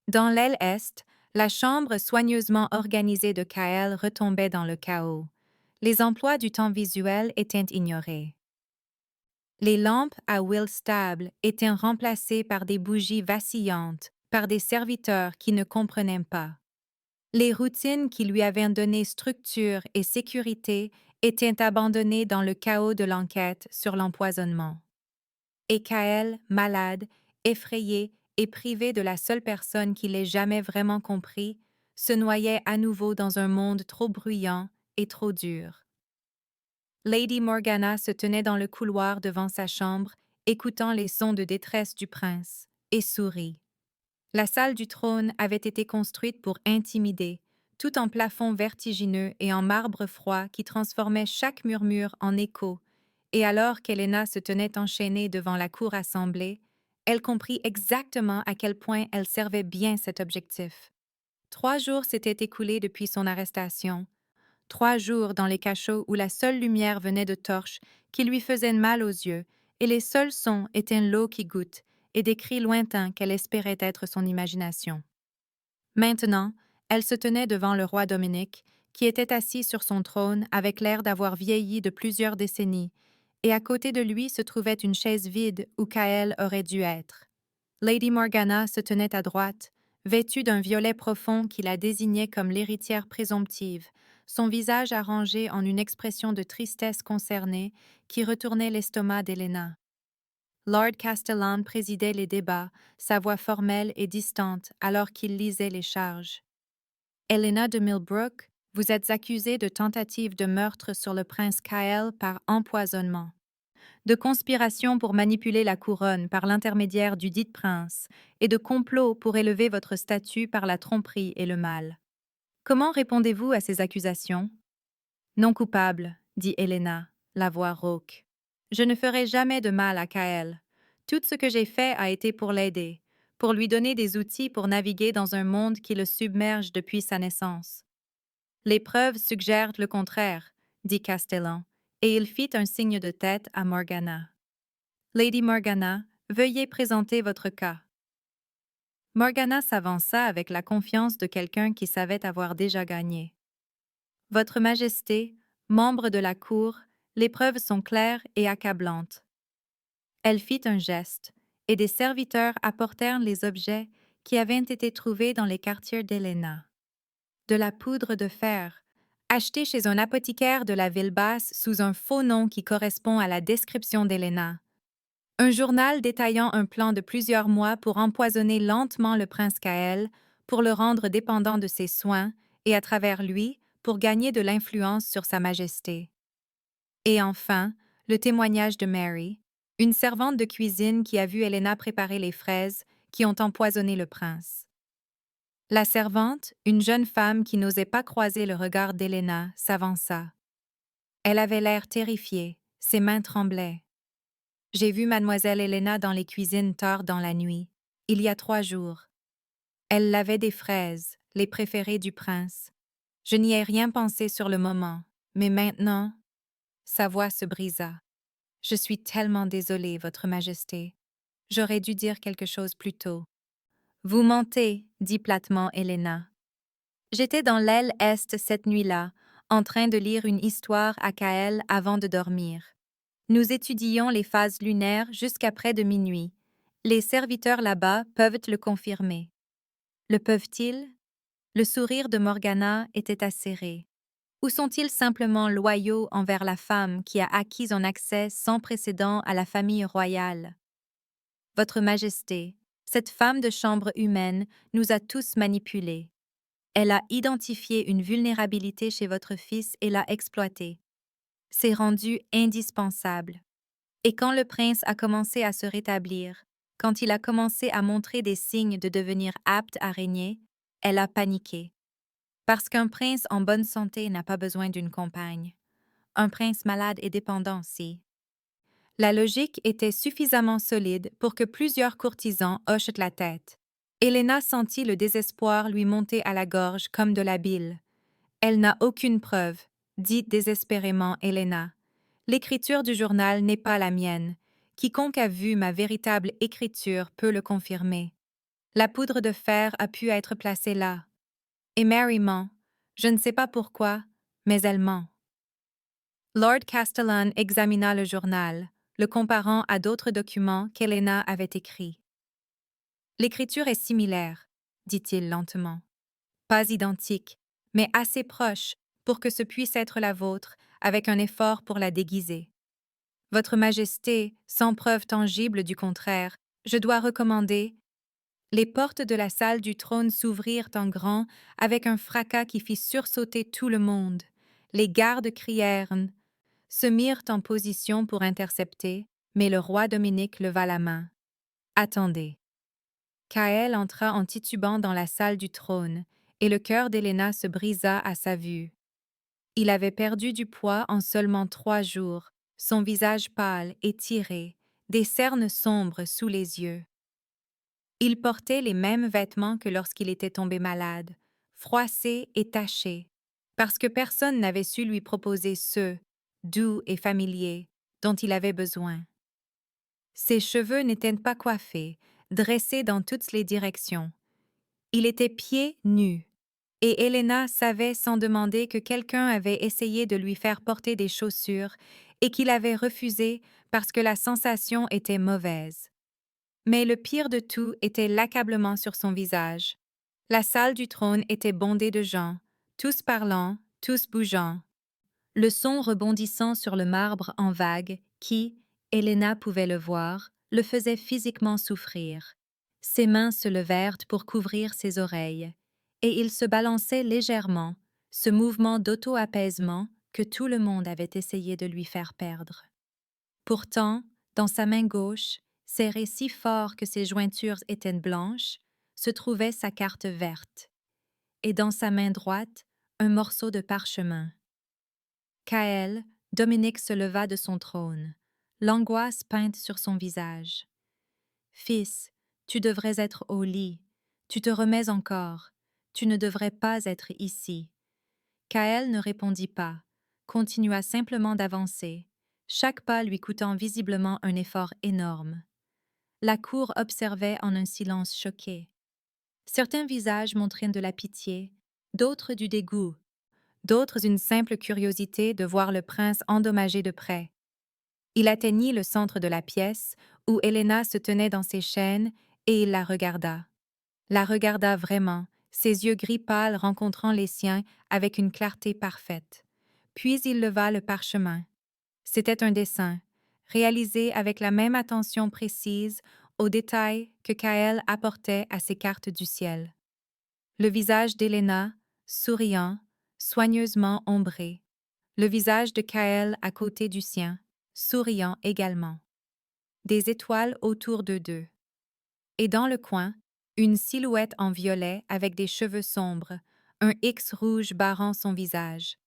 Dans l'aile est, la chambre soigneusement organisée de Kael retombait dans le chaos. Les emplois du temps visuel étaient ignorés. Les lampes à huile stable étaient remplacées par des bougies vacillantes, par des serviteurs qui ne comprenaient pas. Les routines qui lui avaient donné structure et sécurité étaient abandonnées dans le chaos de l'enquête sur l'empoisonnement. Et Kael, malade, effrayé et privé de la seule personne qui l'ait jamais vraiment compris, se noyait à nouveau dans un monde trop bruyant et trop dur. Lady Morgana se tenait dans le couloir devant sa chambre, écoutant les sons de détresse du prince, et sourit. La salle du trône avait été construite pour intimider, tout en plafond vertigineux et en marbre froid qui transformait chaque murmure en écho, et alors qu'Helena se tenait enchaînée devant la cour assemblée, elle comprit exactement à quel point elle servait bien cet objectif. 3 jours s'étaient écoulés depuis son arrestation, 3 jours dans les cachots où la seule lumière venait de torches qui lui faisaient mal aux yeux, et les seuls sons étaient l'eau qui goutte et des cris lointains qu'elle espérait être son imagination. Maintenant, elle se tenait devant le roi Dominique, qui était assis sur son trône avec l'air d'avoir vieilli de plusieurs décennies, et à côté de lui se trouvait une chaise vide où Kael aurait dû être. Lady Morgana se tenait à droite, vêtue d'un violet profond qui la désignait comme l'héritière présomptive, son visage arrangé en une expression de tristesse concernée qui retournait l'estomac d'Helena. Lord Castellan présidait les débats, sa voix formelle et distante alors qu'il lisait les charges. Helena de Millbrook, vous êtes accusée de tentative de meurtre sur le prince Kael par empoisonnement, de conspiration pour manipuler la couronne par l'intermédiaire du dit prince, et de complot pour élever votre statut par la tromperie et le mal. Comment répondez-vous à ces accusations? Non coupable, dit Helena, la voix rauque. Je ne ferai jamais de mal à Kael. Tout ce que j'ai fait a été pour l'aider, pour lui donner des outils pour naviguer dans un monde qui le submerge depuis sa naissance. Les preuves suggèrent le contraire, dit Castellan, et il fit un signe de tête à Morgana. Lady Morgana, veuillez présenter votre cas. Morgana s'avança avec la confiance de quelqu'un qui savait avoir déjà gagné. Votre Majesté, membre de la cour, les preuves sont claires et accablantes. Elle fit un geste, et des serviteurs apportèrent les objets qui avaient été trouvés dans les quartiers d'Helena. De la poudre de fer, achetée chez un apothicaire de la ville basse sous un faux nom qui correspond à la description d'Helena. Un journal détaillant un plan de plusieurs mois pour empoisonner lentement le prince Kael, pour le rendre dépendant de ses soins, et à travers lui, pour gagner de l'influence sur Sa Majesté. Et enfin, le témoignage de Mary, une servante de cuisine qui a vu Helena préparer les fraises qui ont empoisonné le prince. La servante, une jeune femme qui n'osait pas croiser le regard d'Helena, s'avança. Elle avait l'air terrifiée, ses mains tremblaient. J'ai vu mademoiselle Helena dans les cuisines tard dans la nuit, il y a 3 jours. Elle lavait des fraises, les préférées du prince. Je n'y ai rien pensé sur le moment, mais maintenant... Sa voix se brisa. Je suis tellement désolée, Votre Majesté. J'aurais dû dire quelque chose plus tôt. Vous mentez, dit platement Helena. J'étais dans l'aile est cette nuit-là, en train de lire une histoire à Kael avant de dormir. Nous étudions les phases lunaires jusqu'à près de minuit. Les serviteurs là-bas peuvent le confirmer. Le peuvent-ils? Le sourire de Morgana était acéré. Ou sont-ils simplement loyaux envers la femme qui a acquis un accès sans précédent à la famille royale? Votre Majesté, cette femme de chambre humaine nous a tous manipulés. Elle a identifié une vulnérabilité chez votre fils et l'a exploitée. C'est rendu indispensable. Et quand le prince a commencé à se rétablir, quand il a commencé à montrer des signes de devenir apte à régner, elle a paniqué. Parce qu'un prince en bonne santé n'a pas besoin d'une compagne. Un prince malade et dépendant, si. La logique était suffisamment solide pour que plusieurs courtisans hochent la tête. Helena sentit le désespoir lui monter à la gorge comme de la bile. Elle n'a aucune preuve, dit désespérément Helena. L'écriture du journal n'est pas la mienne. Quiconque a vu ma véritable écriture peut le confirmer. La poudre de fer a pu être placée là. Et Mary ment. Je ne sais pas pourquoi, mais elle ment. Lord Castellan examina le journal, le comparant à d'autres documents qu'Helena avait écrits. L'écriture est similaire, dit-il lentement. Pas identique, mais assez proche pour que ce puisse être la vôtre, avec un effort pour la déguiser. Votre Majesté, sans preuve tangible du contraire, je dois recommander... Les portes de la salle du trône s'ouvrirent en grand avec un fracas qui fit sursauter tout le monde. Les gardes crièrent, se mirent en position pour intercepter, mais le roi Dominique leva la main. Attendez. Kael entra en titubant dans la salle du trône, et le cœur d'Helena se brisa à sa vue. Il avait perdu du poids en seulement 3 jours, son visage pâle et tiré, des cernes sombres sous les yeux. Il portait les mêmes vêtements que lorsqu'il était tombé malade, froissés et tachés, parce que personne n'avait su lui proposer ceux, doux et familiers, dont il avait besoin. Ses cheveux n'étaient pas coiffés, dressés dans toutes les directions. Il était pieds nus, et Helena savait sans demander que quelqu'un avait essayé de lui faire porter des chaussures et qu'il avait refusé parce que la sensation était mauvaise. Mais le pire de tout était l'accablement sur son visage. La salle du trône était bondée de gens, tous parlant, tous bougeant. Le son rebondissant sur le marbre en vagues qui, Helena pouvait le voir, le faisait physiquement souffrir. Ses mains se levèrent pour couvrir ses oreilles, et il se balançait légèrement, ce mouvement d'auto-apaisement que tout le monde avait essayé de lui faire perdre. Pourtant, dans sa main gauche, serrée si fort que ses jointures étaient blanches, se trouvait sa carte verte, et dans sa main droite, un morceau de parchemin. Kael, Dominique se leva de son trône, l'angoisse peinte sur son visage. « Fils, tu devrais être au lit. Tu te remets encore. Tu ne devrais pas être ici. » Kael ne répondit pas, continua simplement d'avancer, chaque pas lui coûtant visiblement un effort énorme. La cour observait en un silence choqué. Certains visages montraient de la pitié, d'autres du dégoût, d'autres une simple curiosité de voir le prince endommagé de près. Il atteignit le centre de la pièce, où Helena se tenait dans ses chaînes, et il la regarda. La regarda vraiment, ses yeux gris pâles rencontrant les siens avec une clarté parfaite. Puis il leva le parchemin. C'était un dessin, réalisé avec la même attention précise aux détails que Kael apportait à ses cartes du ciel. Le visage d'Helena, souriant, soigneusement ombré. Le visage de Kael à côté du sien, souriant également. Des étoiles autour d'eux deux. Et dans le coin, une silhouette en violet avec des cheveux sombres, un X rouge barrant son visage.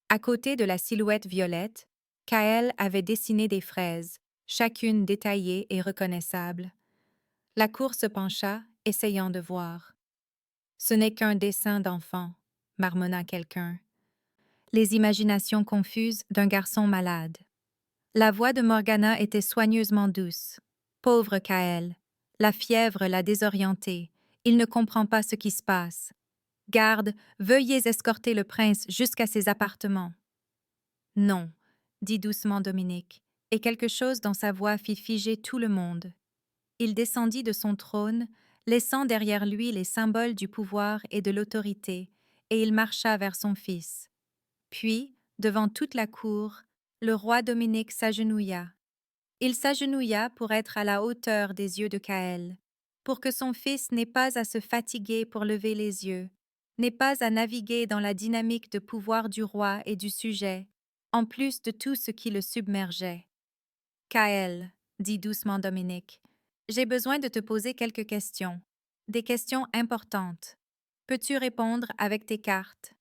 À côté de la silhouette violette, Kael avait dessiné des fraises, chacune détaillée et reconnaissable. La cour se pencha, essayant de voir. « Ce n'est qu'un dessin d'enfant », marmonna quelqu'un. Les imaginations confuses d'un garçon malade. La voix de Morgana était soigneusement douce. Pauvre Kael. La fièvre l'a désorienté. Il ne comprend pas ce qui se passe. Garde, veuillez escorter le prince jusqu'à ses appartements. Non, dit doucement Dominique, et quelque chose dans sa voix fit figer tout le monde. Il descendit de son trône, laissant derrière lui les symboles du pouvoir et de l'autorité, et il marcha vers son fils. Puis, devant toute la cour, le roi Dominique s'agenouilla. Il s'agenouilla pour être à la hauteur des yeux de Kael, pour que son fils n'ait pas à se fatiguer pour lever les yeux, n'ait pas à naviguer dans la dynamique de pouvoir du roi et du sujet, en plus de tout ce qui le submergeait. « Kael, dit doucement Dominique, j'ai besoin de te poser quelques questions, des questions importantes. Peux-tu répondre avec tes cartes? »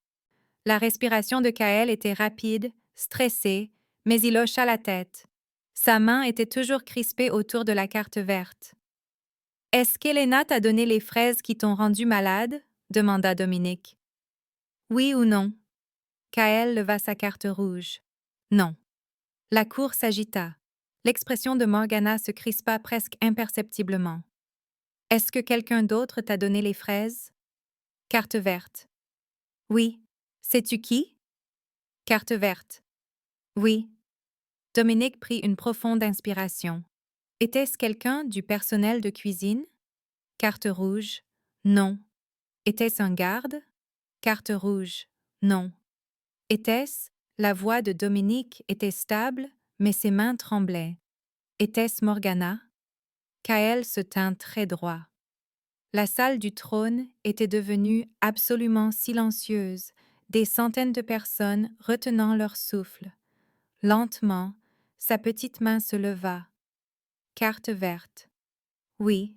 La respiration de Kael était rapide, stressée, mais il hocha la tête. Sa main était toujours crispée autour de la carte verte. « Est-ce qu'Elena t'a donné les fraises qui t'ont rendu malade? » demanda Dominique. « Oui ou non? » Kael leva sa carte rouge. « Non. » La cour s'agita. L'expression de Morgana se crispa presque imperceptiblement. « Est-ce que quelqu'un d'autre t'a donné les fraises? » Carte verte. « Oui. Sais-tu qui? » Carte verte. « Oui. » Dominique prit une profonde inspiration. Était-ce quelqu'un du personnel de cuisine? Carte rouge. Non. Était-ce un garde? Carte rouge. Non. Était-ce? La voix de Dominique était stable, mais ses mains tremblaient. Était-ce Morgana? Kael se tint très droit. La salle du trône était devenue absolument silencieuse, des centaines de personnes retenant leur souffle. Lentement, sa petite main se leva. Carte verte. Oui.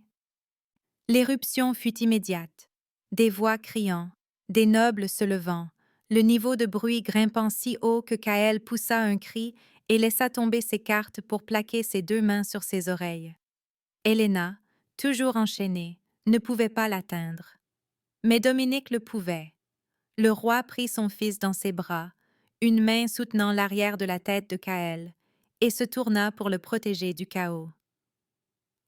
L'éruption fut immédiate. Des voix criant, des nobles se levant, le niveau de bruit grimpant si haut que Kael poussa un cri et laissa tomber ses cartes pour plaquer ses deux mains sur ses oreilles. Elena, toujours enchaînée, ne pouvait pas l'atteindre. Mais Dominique le pouvait. Le roi prit son fils dans ses bras, une main soutenant l'arrière de la tête de Kael, et se tourna pour le protéger du chaos.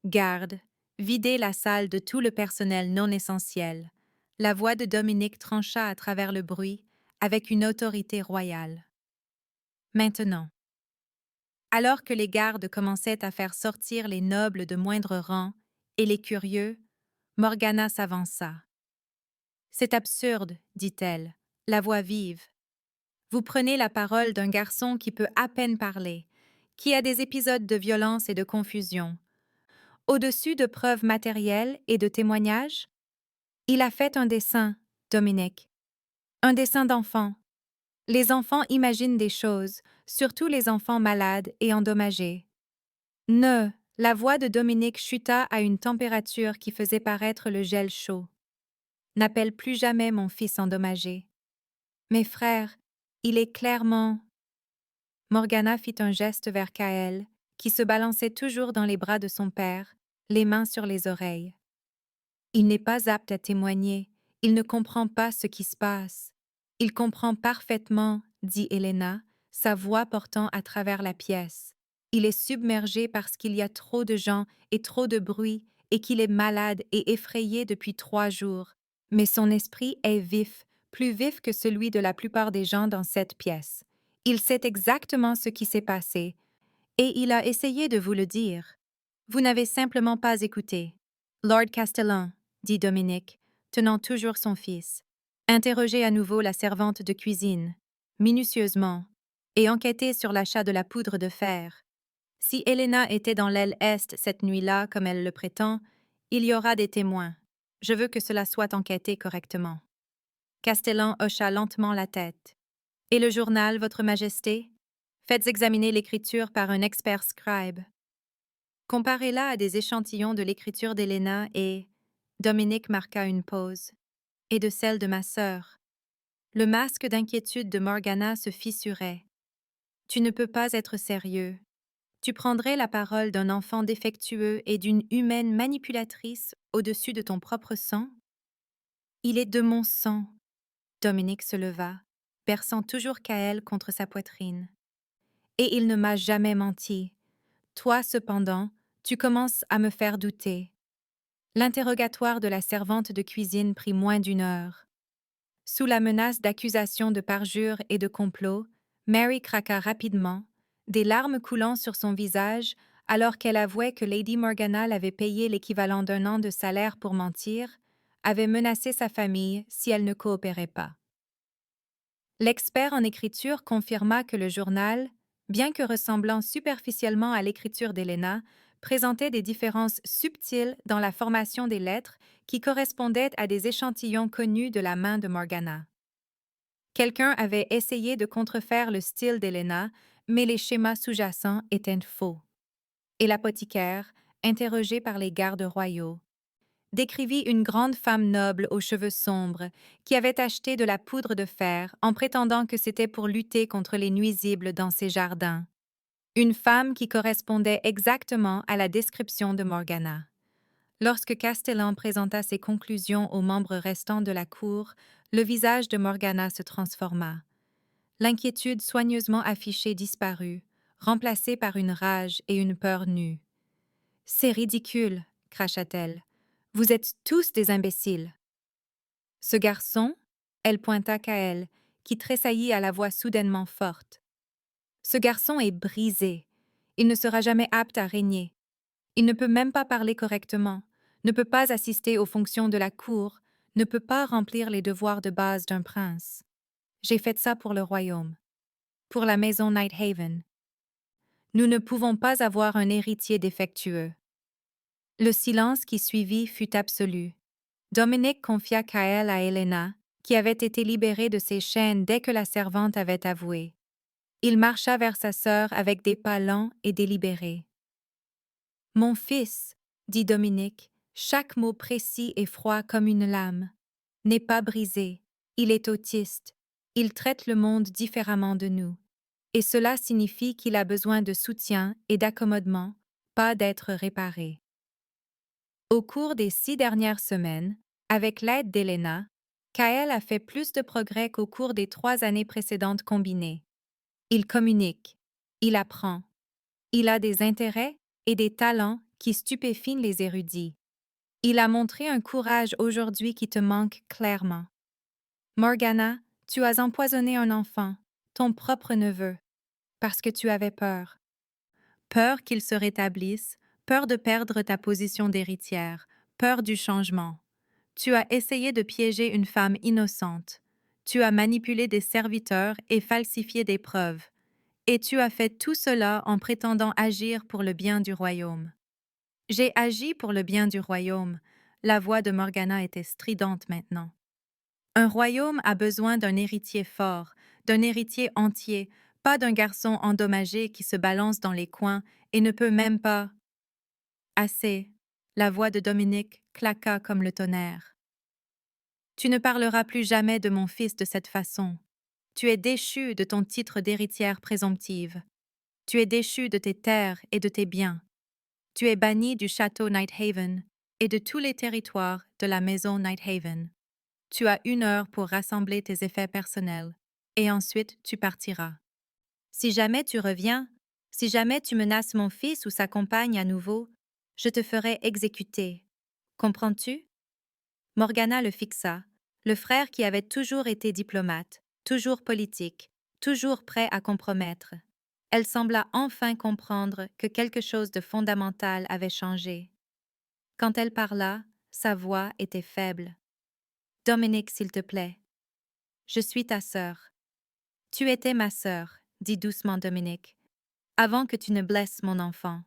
Garde, videz la salle de tout le personnel non essentiel. La voix de Dominique trancha à travers le bruit avec une autorité royale. Maintenant. Alors que les gardes commençaient à faire sortir les nobles de moindre rang et les curieux, Morgana s'avança. « C'est absurde, dit-elle, la voix vive. Vous prenez la parole d'un garçon qui peut à peine parler, qui a des épisodes de violence et de confusion. Au-dessus de preuves matérielles et de témoignages, il a fait un dessin, Dominique. Un dessin d'enfant. Les enfants imaginent des choses, surtout les enfants malades et endommagés. Ne, la voix de Dominique chuta à une température qui faisait paraître le gel chaud. N'appelle plus jamais mon fils endommagé. Mes frères, il est clairement... Morgana fit un geste vers Kael, qui se balançait toujours dans les bras de son père, les mains sur les oreilles. Il n'est pas apte à témoigner, il ne comprend pas ce qui se passe. Il comprend parfaitement, dit Elena, sa voix portant à travers la pièce. Il est submergé parce qu'il y a trop de gens et trop de bruit et qu'il est malade et effrayé depuis 3 jours. Mais son esprit est vif, plus vif que celui de la plupart des gens dans cette pièce. Il sait exactement ce qui s'est passé, et il a essayé de vous le dire. Vous n'avez simplement pas écouté. Lord Castellan, dit Dominique, tenant toujours son fils. Interrogez à nouveau la servante de cuisine, minutieusement, et enquêtez sur l'achat de la poudre de fer. Si Elena était dans l'aile est cette nuit-là, comme elle le prétend, il y aura des témoins. Je veux que cela soit enquêté correctement. Castellan hocha lentement la tête. Et le journal, Votre Majesté? Faites examiner l'écriture par un expert scribe. Comparez-la à des échantillons de l'écriture d'Elena et... Dominique marqua une pause. Et de celle de ma sœur. Le masque d'inquiétude de Morgana se fissurait. Tu ne peux pas être sérieux. Tu prendrais la parole d'un enfant défectueux et d'une humaine manipulatrice au-dessus de ton propre sang? Il est de mon sang. Dominique se leva, berçant toujours Kaël contre sa poitrine. Et il ne m'a jamais menti. Toi, cependant, tu commences à me faire douter. L'interrogatoire de la servante de cuisine prit moins d'1 heure. Sous la menace d'accusations de parjure et de complot, Mary craqua rapidement, des larmes coulant sur son visage alors qu'elle avouait que Lady Morgana l'avait payé l'équivalent d'1 an de salaire pour mentir, avait menacé sa famille si elle ne coopérait pas. L'expert en écriture confirma que le journal, bien que ressemblant superficiellement à l'écriture d'Helena, présentait des différences subtiles dans la formation des lettres qui correspondaient à des échantillons connus de la main de Morgana. Quelqu'un avait essayé de contrefaire le style d'Helena, mais les schémas sous-jacents étaient faux. Et l'apothicaire, interrogé par les gardes royaux, décrivit une grande femme noble aux cheveux sombres qui avait acheté de la poudre de fer en prétendant que c'était pour lutter contre les nuisibles dans ses jardins. Une femme qui correspondait exactement à la description de Morgana. Lorsque Castellan présenta ses conclusions aux membres restants de la cour, le visage de Morgana se transforma. L'inquiétude soigneusement affichée disparut, remplacée par une rage et une peur nue. « C'est ridicule, cracha-t-elle. Vous êtes tous des imbéciles. Ce garçon, elle pointa Kaël, qui tressaillit à la voix soudainement forte. Ce garçon est brisé. Il ne sera jamais apte à régner. Il ne peut même pas parler correctement, ne peut pas assister aux fonctions de la cour, ne peut pas remplir les devoirs de base d'un prince. J'ai fait ça pour le royaume, pour la maison Nighthaven. Nous ne pouvons pas avoir un héritier défectueux. Le silence qui suivit fut absolu. Dominique confia Kaël à Helena, qui avait été libérée de ses chaînes dès que la servante avait avoué. Il marcha vers sa sœur avec des pas lents et délibérés. « Mon fils, dit Dominique, chaque mot précis et froid comme une lame, n'est pas brisé, il est autiste, il traite le monde différemment de nous. Et cela signifie qu'il a besoin de soutien et d'accommodement, pas d'être réparé. » Au cours des 6 dernières semaines, avec l'aide d'Helena, Kaël a fait plus de progrès qu'au cours des 3 années précédentes combinées. Il communique, il apprend, il a des intérêts et des talents qui stupéfient les érudits. Il a montré un courage aujourd'hui qui te manque clairement. Morgana, tu as empoisonné un enfant, ton propre neveu, parce que tu avais peur. Peur qu'il se rétablisse, peur de perdre ta position d'héritière, peur du changement. Tu as essayé de piéger une femme innocente. Tu as manipulé des serviteurs et falsifié des preuves. Et tu as fait tout cela en prétendant agir pour le bien du royaume. J'ai agi pour le bien du royaume. La voix de Morgana était stridente maintenant. Un royaume a besoin d'un héritier fort, d'un héritier entier, pas d'un garçon endommagé qui se balance dans les coins et ne peut même pas. Assez. La voix de Dominique claqua comme le tonnerre. Tu ne parleras plus jamais de mon fils de cette façon. Tu es déchu de ton titre d'héritière présomptive. Tu es déchu de tes terres et de tes biens. Tu es banni du château Nighthaven et de tous les territoires de la maison Nighthaven. Tu as 1 heure pour rassembler tes effets personnels, et ensuite tu partiras. Si jamais tu reviens, si jamais tu menaces mon fils ou sa compagne à nouveau, je te ferai exécuter. Comprends-tu? Morgana le fixa, le frère qui avait toujours été diplomate, toujours politique, toujours prêt à compromettre. Elle sembla enfin comprendre que quelque chose de fondamental avait changé. Quand elle parla, sa voix était faible. « Dominique, s'il te plaît. Je suis ta sœur. »« Tu étais ma sœur, » dit doucement Dominique, « avant que tu ne blesses mon enfant. »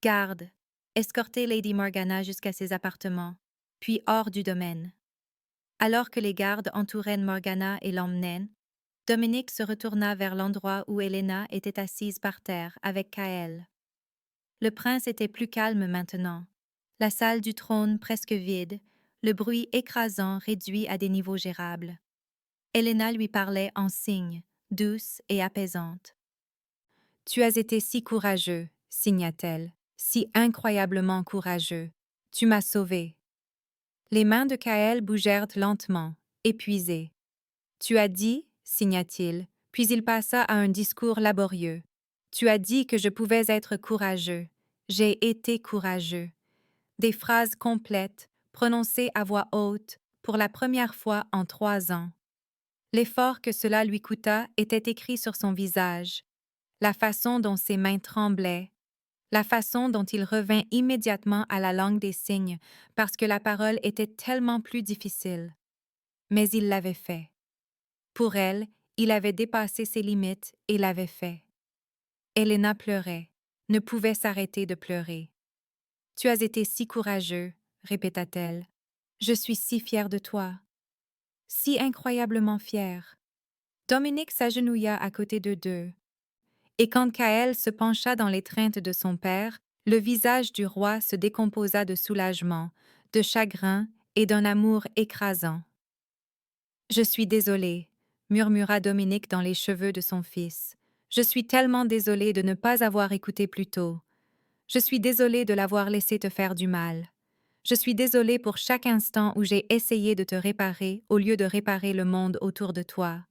Garde, escortez Lady Morgana jusqu'à ses appartements, puis hors du domaine. Alors que les gardes entouraient Morgana et l'emmenaient, Dominique se retourna vers l'endroit où Helena était assise par terre avec Kaël. Le prince était plus calme maintenant. La salle du trône presque vide, le bruit écrasant réduit à des niveaux gérables. Elena lui parlait en signes, douce et apaisante. « Tu as été si courageux, signa-t-elle, si incroyablement courageux. Tu m'as sauvé. » Les mains de Kael bougèrent lentement, épuisées. « Tu as dit, signa-t-il, puis il passa à un discours laborieux. Tu as dit que je pouvais être courageux. J'ai été courageux. » Des phrases complètes, prononcées à voix haute, pour la première fois en 3 ans. L'effort que cela lui coûta était écrit sur son visage, la façon dont ses mains tremblaient, la façon dont il revint immédiatement à la langue des signes parce que la parole était tellement plus difficile. Mais il l'avait fait. Pour elle, il avait dépassé ses limites et l'avait fait. Elena pleurait, ne pouvait s'arrêter de pleurer. « Tu as été si courageux, » répéta-t-elle. « Je suis si fière de toi. Si incroyablement fière. » Dominique s'agenouilla à côté d'eux deux. Et quand Kael se pencha dans l'étreinte de son père, le visage du roi se décomposa de soulagement, de chagrin et d'un amour écrasant. « Je suis désolée, » murmura Dominique dans les cheveux de son fils. « Je suis tellement désolée de ne pas avoir écouté plus tôt. Je suis désolée de l'avoir laissé te faire du mal. Je suis désolée pour chaque instant où j'ai essayé de te réparer au lieu de réparer le monde autour de toi. »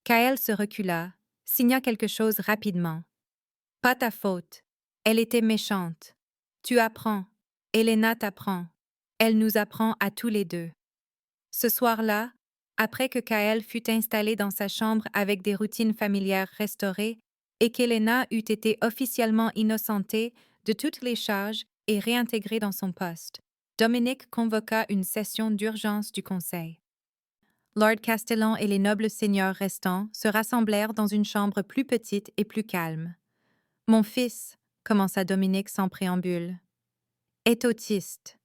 Kael se recula, signa quelque chose rapidement. « Pas ta faute. Elle était méchante. Tu apprends. Elena t'apprend. Elle nous apprend à tous les deux. » Ce soir-là, après que Kael fut installée dans sa chambre avec des routines familières restaurées et qu'Elena eut été officiellement innocentée de toutes les charges et réintégrée dans son poste, Dominique convoqua une session d'urgence du Conseil. Lord Castellan et les nobles seigneurs restants se rassemblèrent dans une chambre plus petite et plus calme. « Mon fils, » commença Dominique sans préambule, « est autiste.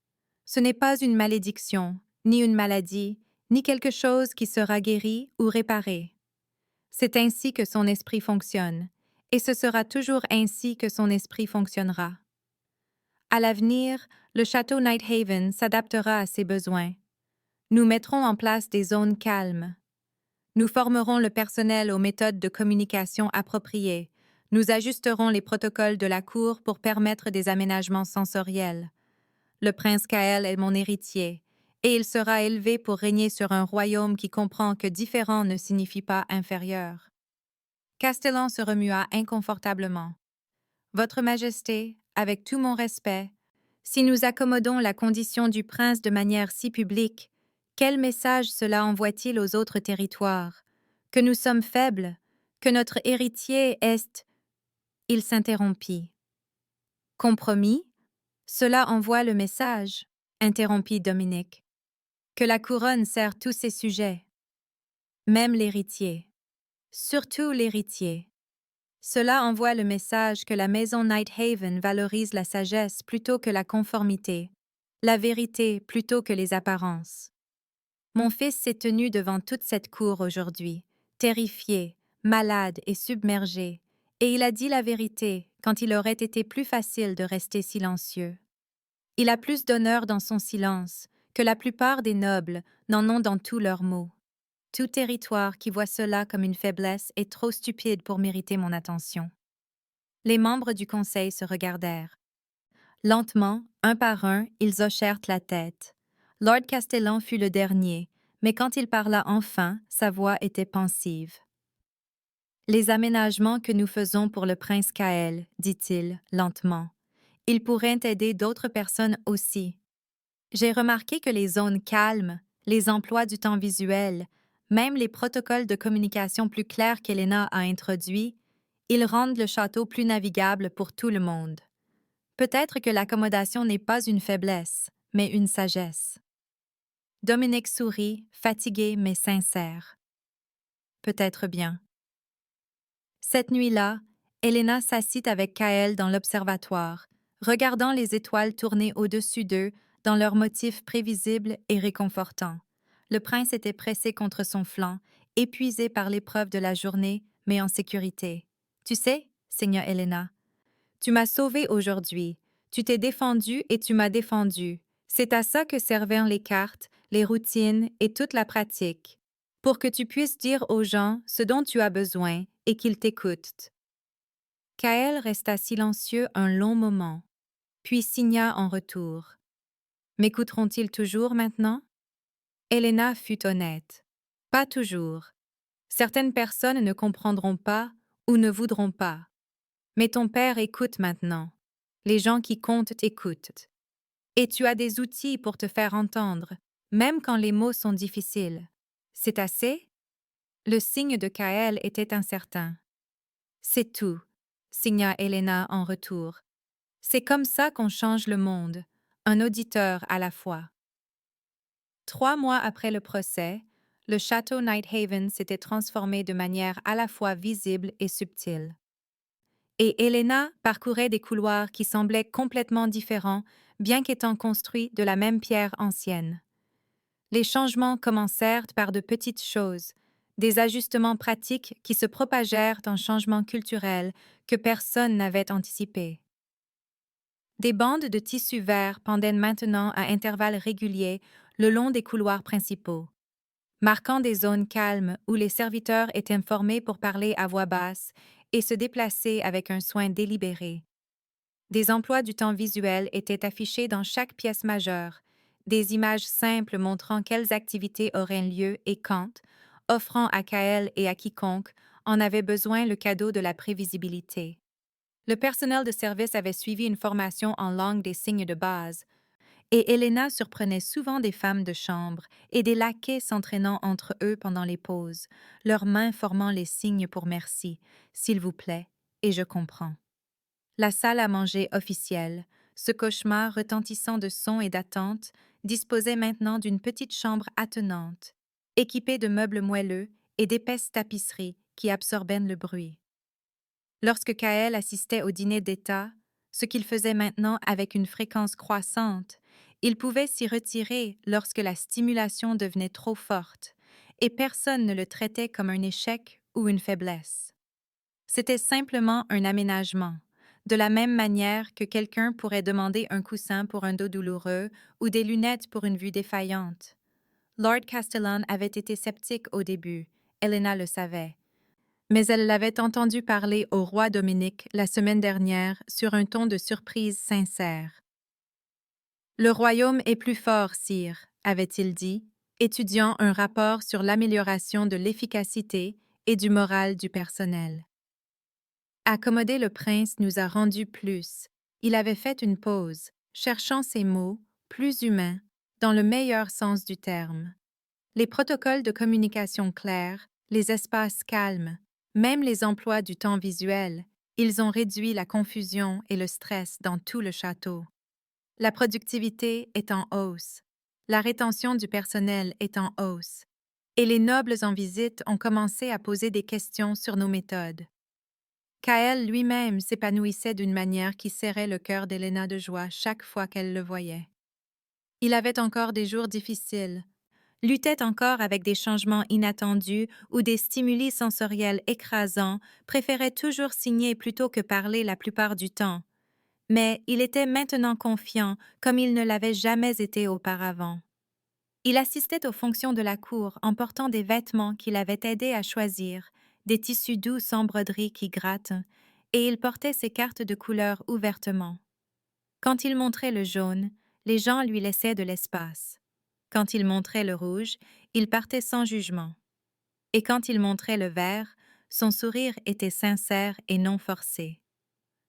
Ce n'est pas une malédiction, ni une maladie, ni quelque chose qui sera guéri ou réparé. C'est ainsi que son esprit fonctionne, et ce sera toujours ainsi que son esprit fonctionnera. À l'avenir, le château Nighthaven s'adaptera à ses besoins. Nous mettrons en place des zones calmes. Nous formerons le personnel aux méthodes de communication appropriées. Nous ajusterons les protocoles de la cour pour permettre des aménagements sensoriels. Le prince Kael est mon héritier, et il sera élevé pour régner sur un royaume qui comprend que différent ne signifie pas inférieur. » Castellan se remua inconfortablement. « Votre Majesté, avec tout mon respect, si nous accommodons la condition du prince de manière si publique, quel message cela envoie-t-il aux autres territoires? Que nous sommes faibles? Que notre héritier est... » Il s'interrompit. « Compromis? Cela envoie le message, » interrompit Dominique, « que la couronne sert tous ses sujets, même l'héritier. Surtout l'héritier. Cela envoie le message que la maison Nighthaven valorise la sagesse plutôt que la conformité, la vérité plutôt que les apparences. Mon fils s'est tenu devant toute cette cour aujourd'hui, terrifié, malade et submergé, et il a dit la vérité quand il aurait été plus facile de rester silencieux. Il a plus d'honneur dans son silence que la plupart des nobles n'en ont dans tous leurs mots. Tout territoire qui voit cela comme une faiblesse est trop stupide pour mériter mon attention. » Les membres du conseil se regardèrent. Lentement, un par un, ils hochèrent la tête. Lord Castellan fut le dernier, mais quand il parla enfin, sa voix était pensive. « Les aménagements que nous faisons pour le prince Kael, dit-il, lentement. Ils pourraient aider d'autres personnes aussi. J'ai remarqué que les zones calmes, les emplois du temps visuel, même les protocoles de communication plus clairs qu'Elena a introduits, ils rendent le château plus navigable pour tout le monde. Peut-être que l'accommodation n'est pas une faiblesse, mais une sagesse. » Dominique sourit, fatigué mais sincère. « Peut-être bien. » Cette nuit-là, Elena s'assit avec Kael dans l'observatoire, regardant les étoiles tourner au-dessus d'eux dans leurs motifs prévisibles et réconfortants. Le prince était pressé contre son flanc, épuisé par l'épreuve de la journée, mais en sécurité. « Tu sais, Seigneur Elena, tu m'as sauvée aujourd'hui. Tu t'es défendue et tu m'as défendue. C'est à ça que servirent les cartes, les routines et toute la pratique, pour que tu puisses dire aux gens ce dont tu as besoin et qu'ils t'écoutent. Kael resta silencieux un long moment, puis signa en retour. M'écouteront-ils toujours maintenant? Helena fut honnête. Pas toujours. Certaines personnes ne comprendront pas ou ne voudront pas. Mais ton père écoute maintenant. Les gens qui comptent t'écoutent. Et tu as des outils pour te faire entendre, même quand les mots sont difficiles. C'est assez? Le signe de Kael était incertain. C'est tout, signa Helena en retour. C'est comme ça qu'on change le monde, un auditeur à la fois. 3 mois après le procès, le château Nighthaven s'était transformé de manière à la fois visible et subtile. Et Helena parcourait des couloirs qui semblaient complètement différents, bien qu'étant construits de la même pierre ancienne. Les changements commencèrent par de petites choses, des ajustements pratiques qui se propagèrent en changements culturels que personne n'avait anticipés. Des bandes de tissu vert pendaient maintenant à intervalles réguliers le long des couloirs principaux, marquant des zones calmes où les serviteurs étaient formés pour parler à voix basse et se déplacer avec un soin délibéré. Des emplois du temps visuel étaient affichés dans chaque pièce majeure, des images simples montrant quelles activités auraient lieu et quand, offrant à Kael et à quiconque en avait besoin le cadeau de la prévisibilité. Le personnel de service avait suivi une formation en langue des signes de base, et Helena surprenait souvent des femmes de chambre et des laquais s'entraînant entre eux pendant les pauses, leurs mains formant les signes pour merci, s'il vous plaît, et je comprends. La salle à manger officielle, ce cauchemar retentissant de sons et d'attentes, disposait maintenant d'une petite chambre attenante, équipée de meubles moelleux et d'épaisses tapisseries qui absorbaient le bruit. Lorsque Kael assistait au dîner d'État, ce qu'il faisait maintenant avec une fréquence croissante, il pouvait s'y retirer lorsque la stimulation devenait trop forte, et personne ne le traitait comme un échec ou une faiblesse. C'était simplement un aménagement, de la même manière que quelqu'un pourrait demander un coussin pour un dos douloureux ou des lunettes pour une vue défaillante. Lord Castellan avait été sceptique au début, Helena le savait, mais elle l'avait entendu parler au roi Dominique la semaine dernière sur un ton de surprise sincère. Le royaume est plus fort, sire, avait-il dit, étudiant un rapport sur l'amélioration de l'efficacité et du moral du personnel. Accommoder le prince nous a rendu plus. Il avait fait une pause, cherchant ses mots, plus humains, dans le meilleur sens du terme. Les protocoles de communication clairs, les espaces calmes, même les emplois du temps visuel, ils ont réduit la confusion et le stress dans tout le château. La productivité est en hausse. La rétention du personnel est en hausse. Et les nobles en visite ont commencé à poser des questions sur nos méthodes. Kael lui-même s'épanouissait d'une manière qui serrait le cœur d'Helena de joie chaque fois qu'elle le voyait. Il avait encore des jours difficiles, luttait encore avec des changements inattendus ou des stimuli sensoriels écrasants, préférait toujours signer plutôt que parler la plupart du temps. Mais il était maintenant confiant comme il ne l'avait jamais été auparavant. Il assistait aux fonctions de la cour en portant des vêtements qu'il avait aidé à choisir, des tissus doux sans broderie qui grattent, et il portait ses cartes de couleur ouvertement. Quand il montrait le jaune, les gens lui laissaient de l'espace. Quand il montrait le rouge, il partait sans jugement. Et quand il montrait le vert, son sourire était sincère et non forcé.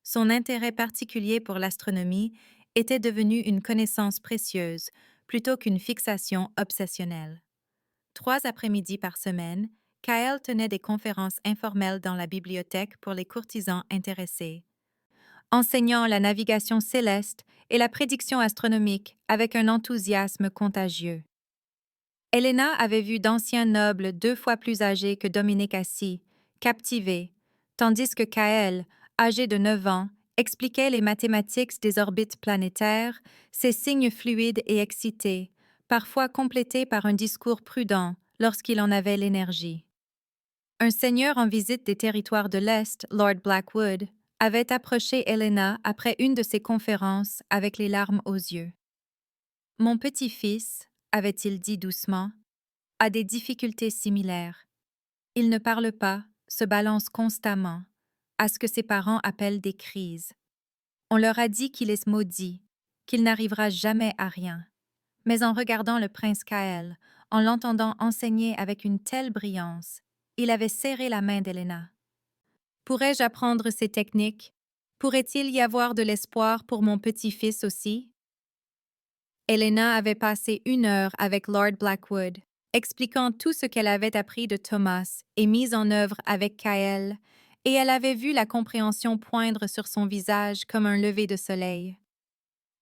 Son intérêt particulier pour l'astronomie était devenu une connaissance précieuse plutôt qu'une fixation obsessionnelle. 3 après-midi par semaine, Kael tenait des conférences informelles dans la bibliothèque pour les courtisans intéressés, enseignant la navigation céleste et la prédiction astronomique avec un enthousiasme contagieux. Helena avait vu d'anciens nobles 2 fois plus âgés que Dominique assis, captivés, tandis que Kael, âgé de 9 ans, expliquait les mathématiques des orbites planétaires, ses signes fluides et excités, parfois complétés par un discours prudent lorsqu'il en avait l'énergie. Un seigneur en visite des territoires de l'Est, Lord Blackwood, avait approché Helena après une de ses conférences avec les larmes aux yeux. Mon petit-fils, avait-il dit doucement, a des difficultés similaires. Il ne parle pas, se balance constamment, à ce que ses parents appellent des crises. On leur a dit qu'il est maudit, qu'il n'arrivera jamais à rien. Mais en regardant le prince Kael, en l'entendant enseigner avec une telle brillance, il avait serré la main d'Elena. Pourrais-je apprendre ces techniques? Pourrait-il y avoir de l'espoir pour mon petit-fils aussi? Elena avait passé 1 heure avec Lord Blackwood, expliquant tout ce qu'elle avait appris de Thomas et mis en œuvre avec Kael, et elle avait vu la compréhension poindre sur son visage comme un lever de soleil.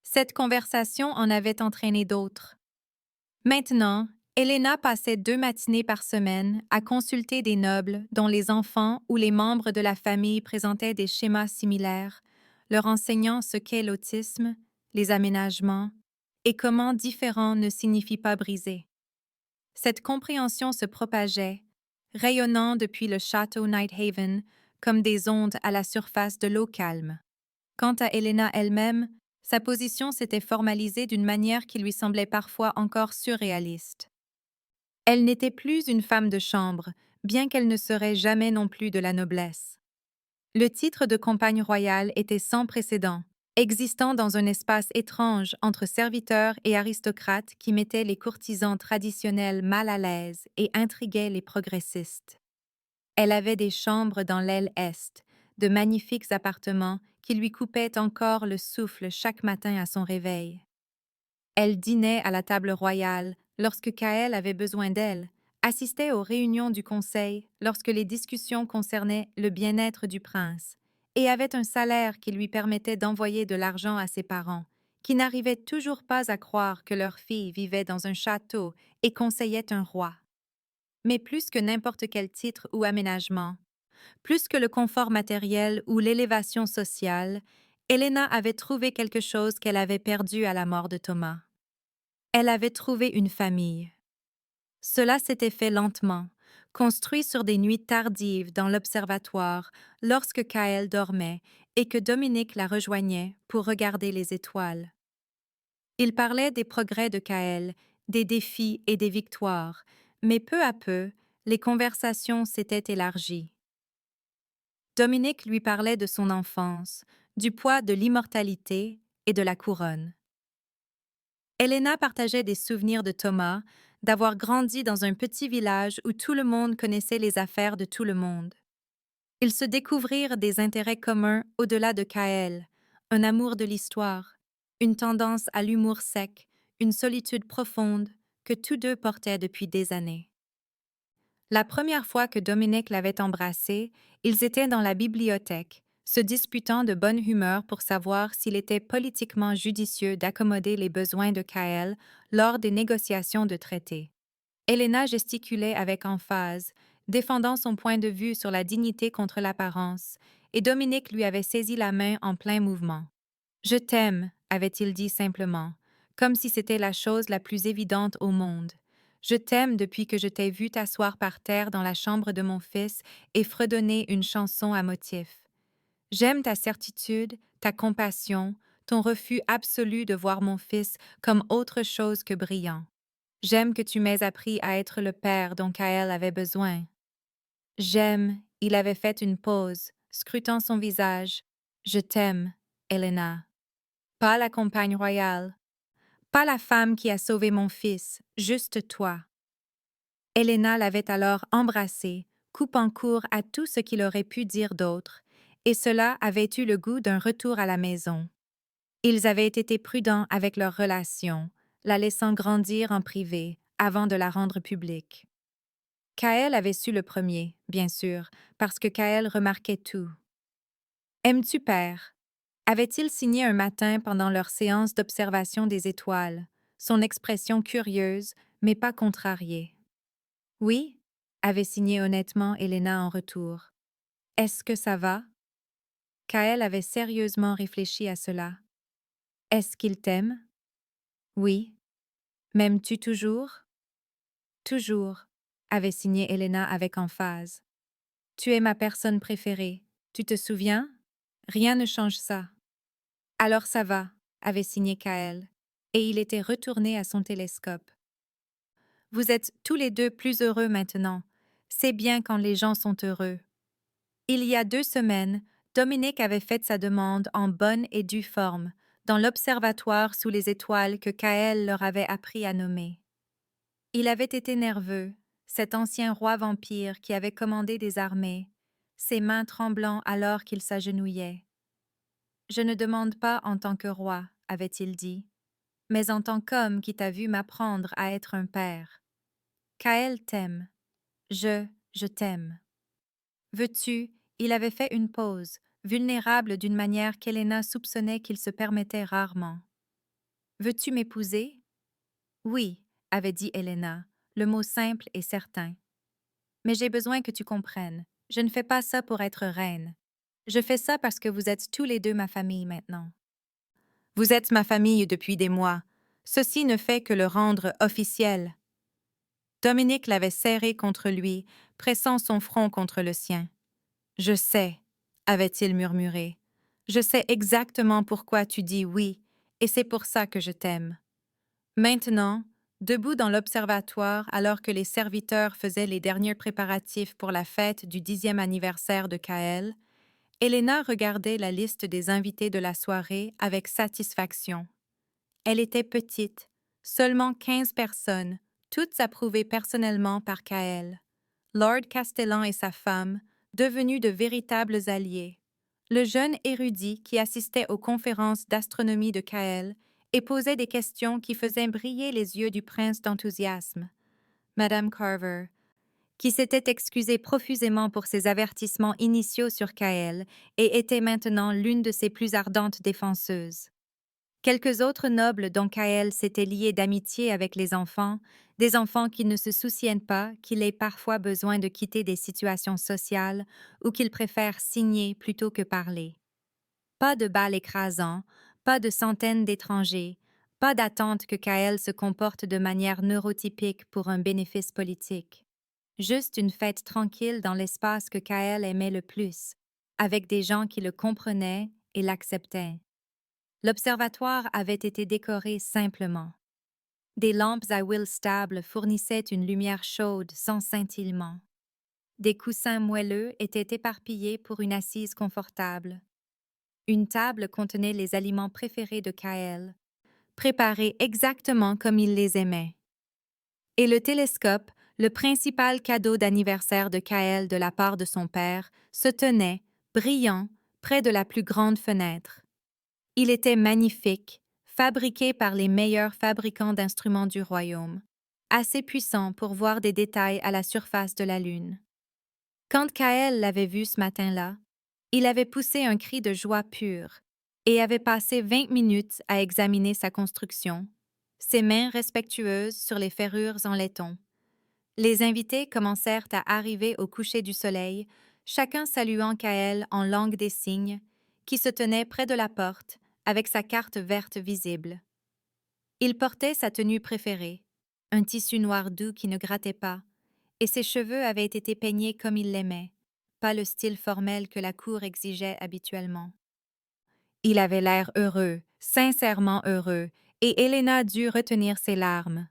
Cette conversation en avait entraîné d'autres. Maintenant, Elena passait 2 matinées par semaine à consulter des nobles dont les enfants ou les membres de la famille présentaient des schémas similaires, leur enseignant ce qu'est l'autisme, les aménagements, et comment différent ne signifie pas brisé. Cette compréhension se propageait, rayonnant depuis le château Nighthaven comme des ondes à la surface de l'eau calme. Quant à Elena elle-même, sa position s'était formalisée d'une manière qui lui semblait parfois encore surréaliste. Elle n'était plus une femme de chambre, bien qu'elle ne serait jamais non plus de la noblesse. Le titre de compagne royale était sans précédent, existant dans un espace étrange entre serviteurs et aristocrates qui mettait les courtisans traditionnels mal à l'aise et intriguait les progressistes. Elle avait des chambres dans l'aile est, de magnifiques appartements qui lui coupaient encore le souffle chaque matin à son réveil. Elle dînait à la table royale lorsque Kael avait besoin d'elle, assistait aux réunions du conseil lorsque les discussions concernaient le bien-être du prince, et avait un salaire qui lui permettait d'envoyer de l'argent à ses parents, qui n'arrivaient toujours pas à croire que leur fille vivait dans un château et conseillait un roi. Mais plus que n'importe quel titre ou aménagement, plus que le confort matériel ou l'élévation sociale, Helena avait trouvé quelque chose qu'elle avait perdu à la mort de Thomas. Elle avait trouvé une famille. Cela s'était fait lentement, construit sur des nuits tardives dans l'observatoire lorsque Kael dormait et que Dominique la rejoignait pour regarder les étoiles. Il parlait des progrès de Kael, des défis et des victoires, mais peu à peu, les conversations s'étaient élargies. Dominique lui parlait de son enfance, du poids de l'immortalité et de la couronne. Helena partageait des souvenirs de Thomas, d'avoir grandi dans un petit village où tout le monde connaissait les affaires de tout le monde. Ils se découvrirent des intérêts communs au-delà de Kael, un amour de l'histoire, une tendance à l'humour sec, une solitude profonde que tous deux portaient depuis des années. La première fois que Dominique l'avait embrassé, ils étaient dans la bibliothèque, se disputant de bonne humeur pour savoir s'il était politiquement judicieux d'accommoder les besoins de Kael lors des négociations de traité. Helena gesticulait avec emphase, défendant son point de vue sur la dignité contre l'apparence, et Dominique lui avait saisi la main en plein mouvement. « Je t'aime », avait-il dit simplement, comme si c'était la chose la plus évidente au monde. « Je t'aime depuis que je t'ai vu t'asseoir par terre dans la chambre de mon fils et fredonner une chanson à motif. J'aime ta certitude, ta compassion, ton refus absolu de voir mon fils comme autre chose que brillant. J'aime que tu m'aies appris à être le père dont Kael avait besoin. J'aime, il avait fait une pause, scrutant son visage. Je t'aime, Helena. Pas la compagne royale, pas la femme qui a sauvé mon fils, juste toi. Helena l'avait alors embrassé, coupant court à tout ce qu'il aurait pu dire d'autre, et cela avait eu le goût d'un retour à la maison. Ils avaient été prudents avec leur relation, la laissant grandir en privé, avant de la rendre publique. Kael avait su le premier, bien sûr, parce que Kael remarquait tout. « Aimes-tu père ?» avait-il signé un matin pendant leur séance d'observation des étoiles, son expression curieuse, mais pas contrariée. « Oui », avait signé honnêtement Helena en retour. « Est-ce que ça va ?» Kael avait sérieusement réfléchi à cela. « Est-ce qu'il t'aime ?»« Oui. »« M'aimes-tu toujours ?»« Toujours », avait signé Helena avec emphase. « Tu es ma personne préférée. Tu te souviens? Rien ne change ça. »« Alors ça va », avait signé Kael. et il était retourné à son télescope. Vous êtes tous les deux plus heureux maintenant. C'est bien quand les gens sont heureux. Il y a 2 semaines, Dominique avait fait sa demande en bonne et due forme, dans l'observatoire sous les étoiles que Kael leur avait appris à nommer. Il avait été nerveux, cet ancien roi vampire qui avait commandé des armées, ses mains tremblant alors qu'il s'agenouillait. « Je ne demande pas en tant que roi, avait-il dit, mais en tant qu'homme qui t'a vu m'apprendre à être un père. Kael t'aime. Je t'aime. » Veux-tu, il avait fait une pause, vulnérable d'une manière qu'Helena soupçonnait qu'il se permettait rarement. Veux-tu m'épouser? Oui, avait dit Helena, le mot simple et certain. Mais j'ai besoin que tu comprennes. Je ne fais pas ça pour être reine. Je fais ça parce que vous êtes tous les deux ma famille maintenant. Vous êtes ma famille depuis des mois. Ceci ne fait que le rendre officiel. Dominique l'avait serré contre lui, pressant son front contre le sien. Je sais, avait-il murmuré. Je sais exactement pourquoi tu dis oui, et c'est pour ça que je t'aime. Maintenant, debout dans l'observatoire alors que les serviteurs faisaient les derniers préparatifs pour la fête du 10e anniversaire de Kael, Helena regardait la liste des invités de la soirée avec satisfaction. Elle était petite, seulement 15 personnes, toutes approuvées personnellement par Kael. Lord Castellan et sa femme, devenus de véritables alliés. Le jeune érudit qui assistait aux conférences d'astronomie de Kael et posait des questions qui faisaient briller les yeux du prince d'enthousiasme. Madame Carver, qui s'était excusée profusément pour ses avertissements initiaux sur Kael et était maintenant l'une de ses plus ardentes défenseuses. Quelques autres nobles dont Kael s'était lié d'amitié avec les enfants, des enfants qui ne se souciennent pas qu'il ait parfois besoin de quitter des situations sociales ou qu'ils préfèrent signer plutôt que parler. Pas de bal écrasant, pas de centaines d'étrangers, pas d'attente que Kael se comporte de manière neurotypique pour un bénéfice politique. Juste une fête tranquille dans l'espace que Kael aimait le plus, avec des gens qui le comprenaient et l'acceptaient. L'observatoire avait été décoré simplement. Des lampes à huile stable fournissaient une lumière chaude sans scintillement. Des coussins moelleux étaient éparpillés pour une assise confortable. Une table contenait les aliments préférés de Kael, préparés exactement comme il les aimait. Et le télescope, le principal cadeau d'anniversaire de Kael de la part de son père, se tenait, brillant, près de la plus grande fenêtre. Il était magnifique, fabriqué par les meilleurs fabricants d'instruments du royaume, assez puissant pour voir des détails à la surface de la Lune. Quand Kael l'avait vu ce matin-là, il avait poussé un cri de joie pure et avait passé 20 minutes à examiner sa construction, ses mains respectueuses sur les ferrures en laiton. Les invités commencèrent à arriver au coucher du soleil, chacun saluant Kael en langue des signes, qui se tenait près de la porte, avec sa carte verte visible. Il portait sa tenue préférée, un tissu noir doux qui ne grattait pas, et ses cheveux avaient été peignés comme il l'aimait, pas le style formel que la cour exigeait habituellement. Il avait l'air heureux, sincèrement heureux, et Helena dut retenir ses larmes.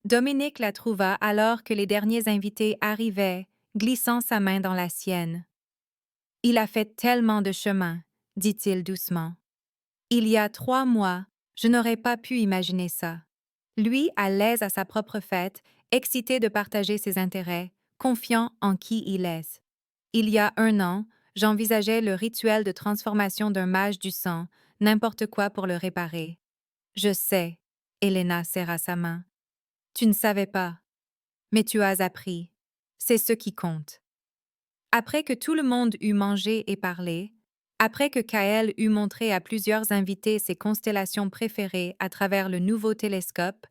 Dominique la trouva alors que les derniers invités arrivaient, glissant sa main dans la sienne. « Il a fait tellement de chemin, » dit-il doucement. « Il y a 3 mois, je n'aurais pas pu imaginer ça. Lui à l'aise à sa propre fête, excité de partager ses intérêts, confiant en qui il est. Il y a 1 an, j'envisageais le rituel de transformation d'un mage du sang, n'importe quoi pour le réparer. Je sais, » Helena serra sa main. « Tu ne savais pas. Mais tu as appris. C'est ce qui compte. » Après que tout le monde eut mangé et parlé, après que Kael eut montré à plusieurs invités ses constellations préférées à travers le nouveau télescope,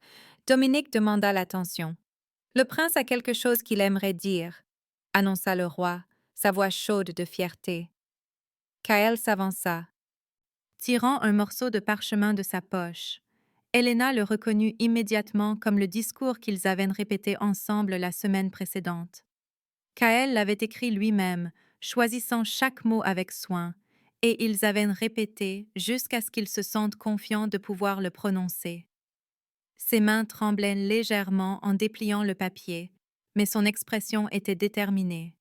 Dominique demanda l'attention. « Le prince a quelque chose qu'il aimerait dire, » annonça le roi, sa voix chaude de fierté. Kael s'avança, tirant un morceau de parchemin de sa poche. Helena le reconnut immédiatement comme le discours qu'ils avaient répété ensemble la semaine précédente. Kael l'avait écrit lui-même, choisissant chaque mot avec soin, et ils avaient répété jusqu'à ce qu'ils se sentent confiants de pouvoir le prononcer. Ses mains tremblaient légèrement en dépliant le papier, mais son expression était déterminée.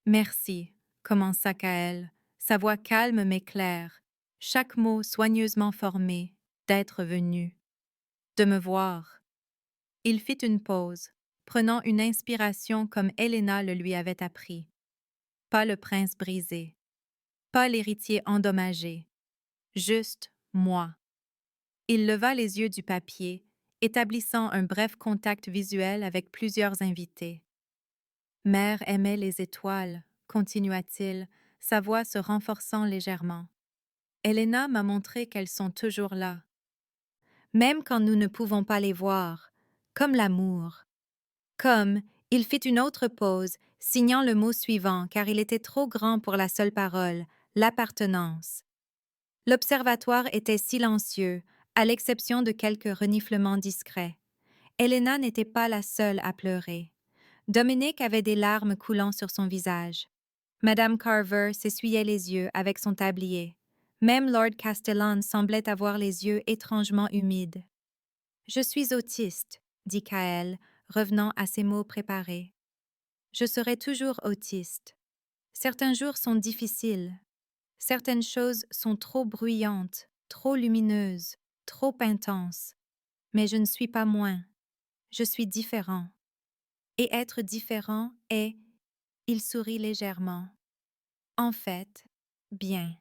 Merci, commença Kaël, sa voix calme mais claire, chaque mot soigneusement formé, d'être venu, de me voir. Il fit une pause, prenant une inspiration comme Helena le lui avait appris. Pas le prince brisé, pas l'héritier endommagé, juste moi. Il leva les yeux du papier, établissant un bref contact visuel avec plusieurs invités. Mère aimait les étoiles, continua-t-il, sa voix se renforçant légèrement. Helena m'a montré qu'elles sont toujours là, même quand nous ne pouvons pas les voir, comme l'amour. Comme, il fit une autre pause, signant le mot suivant car il était trop grand pour la seule parole, l'appartenance. L'observatoire était silencieux, à l'exception de quelques reniflements discrets. Helena n'était pas la seule à pleurer. Dominique avait des larmes coulant sur son visage. Madame Carver s'essuyait les yeux avec son tablier. Même Lord Castellan semblait avoir les yeux étrangement humides. « Je suis autiste, » dit Kaël, revenant à ses mots préparés. « Je serai toujours autiste. Certains jours sont difficiles. Certaines choses sont trop bruyantes, trop lumineuses, trop intenses. Mais je ne suis pas moins. Je suis différent. Et être différent est... » Il sourit légèrement. « En fait, bien.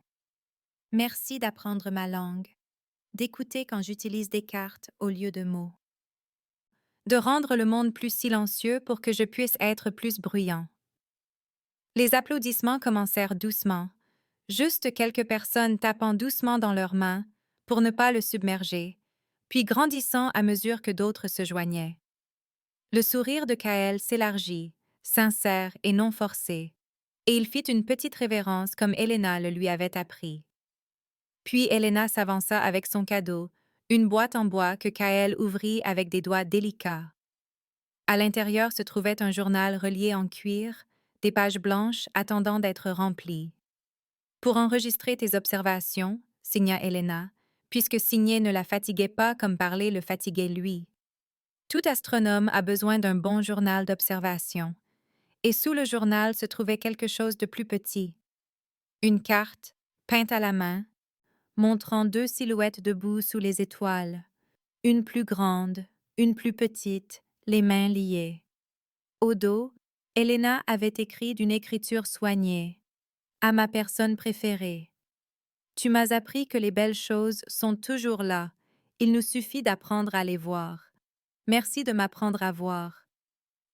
Merci d'apprendre ma langue, d'écouter quand j'utilise des cartes au lieu de mots. De rendre le monde plus silencieux pour que je puisse être plus bruyant. » Les applaudissements commencèrent doucement, juste quelques personnes tapant doucement dans leurs mains pour ne pas le submerger, puis grandissant à mesure que d'autres se joignaient. Le sourire de Kaël s'élargit, sincère et non forcé, et il fit une petite révérence comme Helena le lui avait appris. Puis Helena s'avança avec son cadeau, une boîte en bois que Kaël ouvrit avec des doigts délicats. À l'intérieur se trouvait un journal relié en cuir, des pages blanches attendant d'être remplies. « Pour enregistrer tes observations, » signa Helena, puisque signer ne la fatiguait pas comme parler le fatiguait lui. Tout astronome a besoin d'un bon journal d'observation. Et sous le journal se trouvait quelque chose de plus petit. Une carte, peinte à la main, montrant 2 silhouettes debout sous les étoiles. Une plus grande, une plus petite, les mains liées. Au dos, Helena avait écrit d'une écriture soignée. « À ma personne préférée. Tu m'as appris que les belles choses sont toujours là. Il nous suffit d'apprendre à les voir. Merci de m'apprendre à voir. »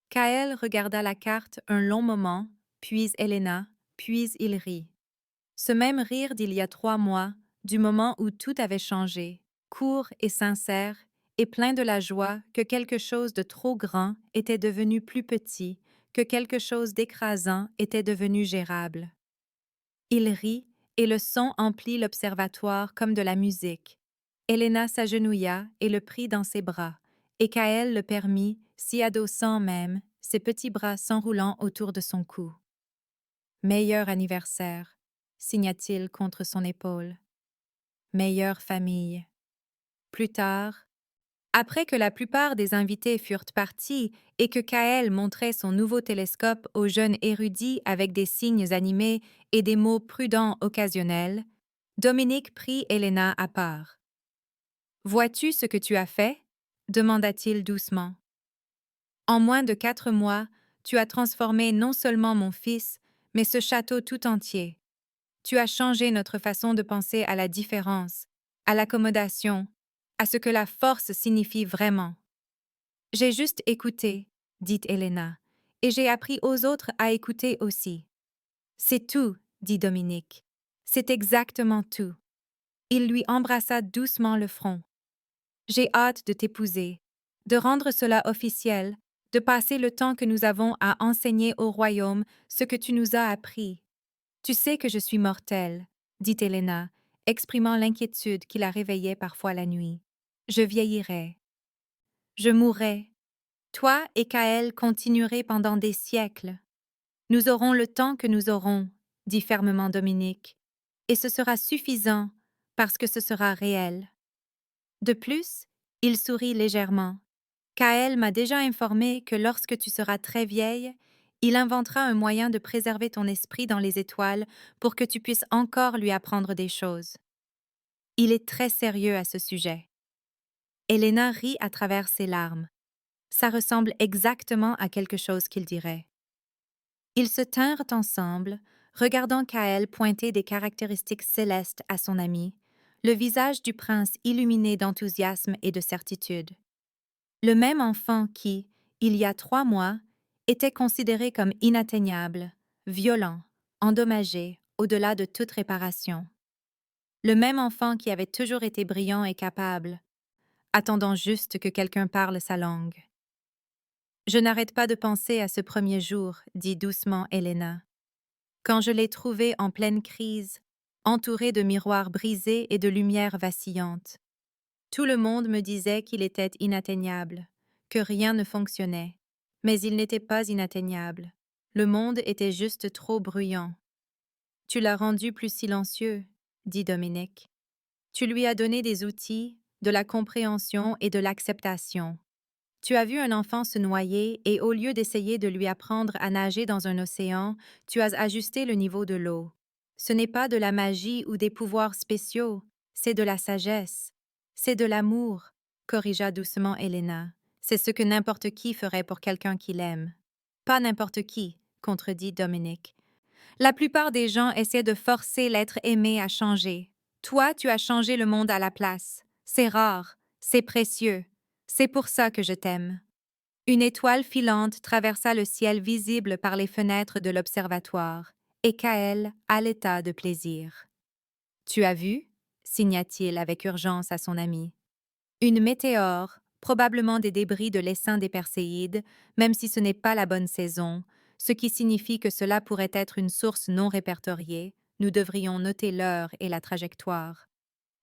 Kaël regarda la carte un long moment, puis Helena, puis il rit. Ce même rire d'il y a 3 mois, du moment où tout avait changé, court et sincère, et plein de la joie que quelque chose de trop grand était devenu plus petit, que quelque chose d'écrasant était devenu gérable. Il rit, et le son emplit l'observatoire comme de la musique. Helena s'agenouilla et le prit dans ses bras, et Kaël le permit, s'y adossant même, ses petits bras s'enroulant autour de son cou. « Meilleur anniversaire », signa-t-il contre son épaule. « Meilleure famille. » Plus tard, après que la plupart des invités furent partis et que Kaël montrait son nouveau télescope aux jeunes érudits avec des signes animés et des mots prudents occasionnels, Dominique prit Helena à part. « Vois-tu ce que tu as fait ?» demanda-t-il doucement. « En moins de 4 mois, tu as transformé non seulement mon fils, mais ce château tout entier. Tu as changé notre façon de penser à la différence, à l'accommodation, à ce que la force signifie vraiment. » « J'ai juste écouté, » dit Helena, « et j'ai appris aux autres à écouter aussi. »« C'est tout, » dit Dominique. « C'est exactement tout. » Il lui embrassa doucement le front. « J'ai hâte de t'épouser, de rendre cela officiel, de passer le temps que nous avons à enseigner au royaume ce que tu nous as appris. Tu sais que je suis mortelle, » dit Helena, exprimant l'inquiétude qui la réveillait parfois la nuit. « Je vieillirai. Je mourrai. Toi et Kaël continuerez pendant des siècles. Nous aurons le temps que nous aurons, » dit fermement Dominique. et ce sera suffisant parce que ce sera réel. De plus, il sourit légèrement. Kael m'a déjà informé que lorsque tu seras très vieille, il inventera un moyen de préserver ton esprit dans les étoiles pour que tu puisses encore lui apprendre des choses. Il est très sérieux à ce sujet. Elena rit à travers ses larmes. Ça ressemble exactement à quelque chose qu'il dirait. Ils se tinrent ensemble, regardant Kael pointer des caractéristiques célestes à son ami, le visage du prince illuminé d'enthousiasme et de certitude. Le même enfant qui, il y a 3 mois, était considéré comme inatteignable, violent, endommagé, au-delà de toute réparation. Le même enfant qui avait toujours été brillant et capable, attendant juste que quelqu'un parle sa langue. Je n'arrête pas de penser à ce premier jour, dit doucement Helena. Quand je l'ai trouvé en pleine crise, entouré de miroirs brisés et de lumières vacillantes. Tout le monde me disait qu'il était inatteignable, que rien ne fonctionnait. Mais il n'était pas inatteignable. Le monde était juste trop bruyant. Tu l'as rendu plus silencieux, dit Dominique. Tu lui as donné des outils, de la compréhension et de l'acceptation. Tu as vu un enfant se noyer et au lieu d'essayer de lui apprendre à nager dans un océan, tu as ajusté le niveau de l'eau. Ce n'est pas de la magie ou des pouvoirs spéciaux, c'est de la sagesse. C'est de l'amour, corrigea doucement Helena. C'est ce que n'importe qui ferait pour quelqu'un qu'il aime. Pas n'importe qui, contredit Dominique. La plupart des gens essaient de forcer l'être aimé à changer. Toi, tu as changé le monde à la place. C'est rare, c'est précieux. C'est pour ça que je t'aime. Une étoile filante traversa le ciel visible par les fenêtres de l'observatoire, et Kael haleta de plaisir. Tu as vu? Signa-t-il avec urgence à son ami. Une météore, probablement des débris de l'essaim des Perséides, même si ce n'est pas la bonne saison, ce qui signifie que cela pourrait être une source non répertoriée, nous devrions noter l'heure et la trajectoire.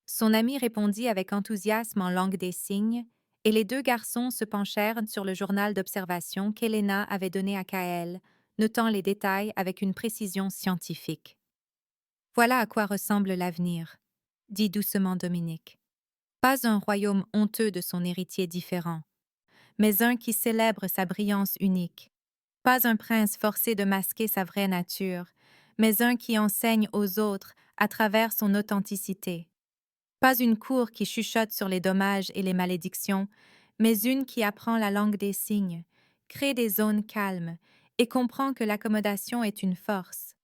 Son ami répondit avec enthousiasme en langue des signes, et les 2 garçons se penchèrent sur le journal d'observation qu'Helena avait donné à Kael, notant les détails avec une précision scientifique. Voilà à quoi ressemble l'avenir, dit doucement Dominique. Pas un royaume honteux de son héritier différent, mais un qui célèbre sa brillance unique. Pas un prince forcé de masquer sa vraie nature, mais un qui enseigne aux autres à travers son authenticité. Pas une cour qui chuchote sur les dommages et les malédictions, mais une qui apprend la langue des signes, crée des zones calmes et comprend que l'accommodation est une force.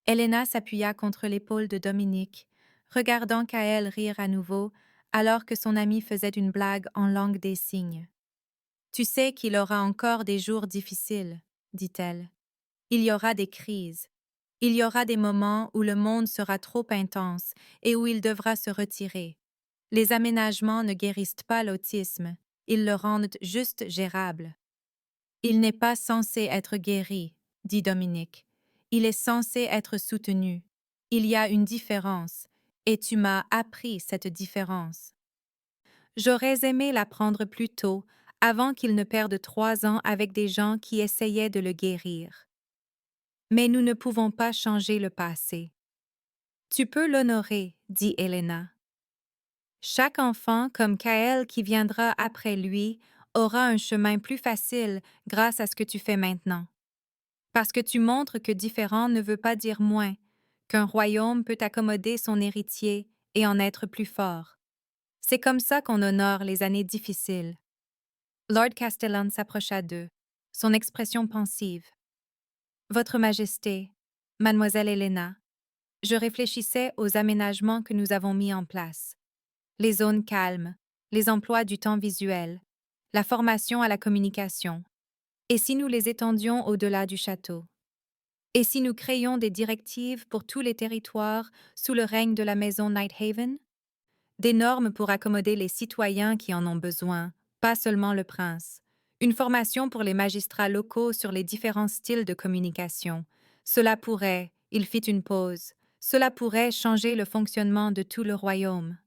Helena s'appuya contre l'épaule de Dominique, regardant Kael rire à nouveau, alors que son ami faisait une blague en langue des signes. Tu sais qu'il aura encore des jours difficiles, dit-elle. Il y aura des crises. Il y aura des moments où le monde sera trop intense et où il devra se retirer. Les aménagements ne guérissent pas l'autisme, ils le rendent juste gérable. Il n'est pas censé être guéri, dit Dominique. Il est censé être soutenu. Il y a une différence, et tu m'as appris cette différence. J'aurais aimé l'apprendre plus tôt, avant qu'il ne perde 3 ans avec des gens qui essayaient de le guérir. Mais nous ne pouvons pas changer le passé. Tu peux l'honorer, dit Helena. Chaque enfant, comme Kael qui viendra après lui, aura un chemin plus facile grâce à ce que tu fais maintenant. Parce que tu montres que différent ne veut pas dire moins, qu'un royaume peut accommoder son héritier et en être plus fort. C'est comme ça qu'on honore les années difficiles. Lord Castellan s'approcha d'eux, son expression pensive. Votre Majesté, Mademoiselle Helena, je réfléchissais aux aménagements que nous avons mis en place. Les zones calmes, les emplois du temps visuel, la formation à la communication. Et si nous les étendions au-delà du château? Et si nous créions des directives pour tous les territoires sous le règne de la maison Nighthaven? Des normes pour accommoder les citoyens qui en ont besoin, pas seulement le prince. Une formation pour les magistrats locaux sur les différents styles de communication. Cela pourrait, il fit une pause, cela pourrait changer le fonctionnement de tout le royaume.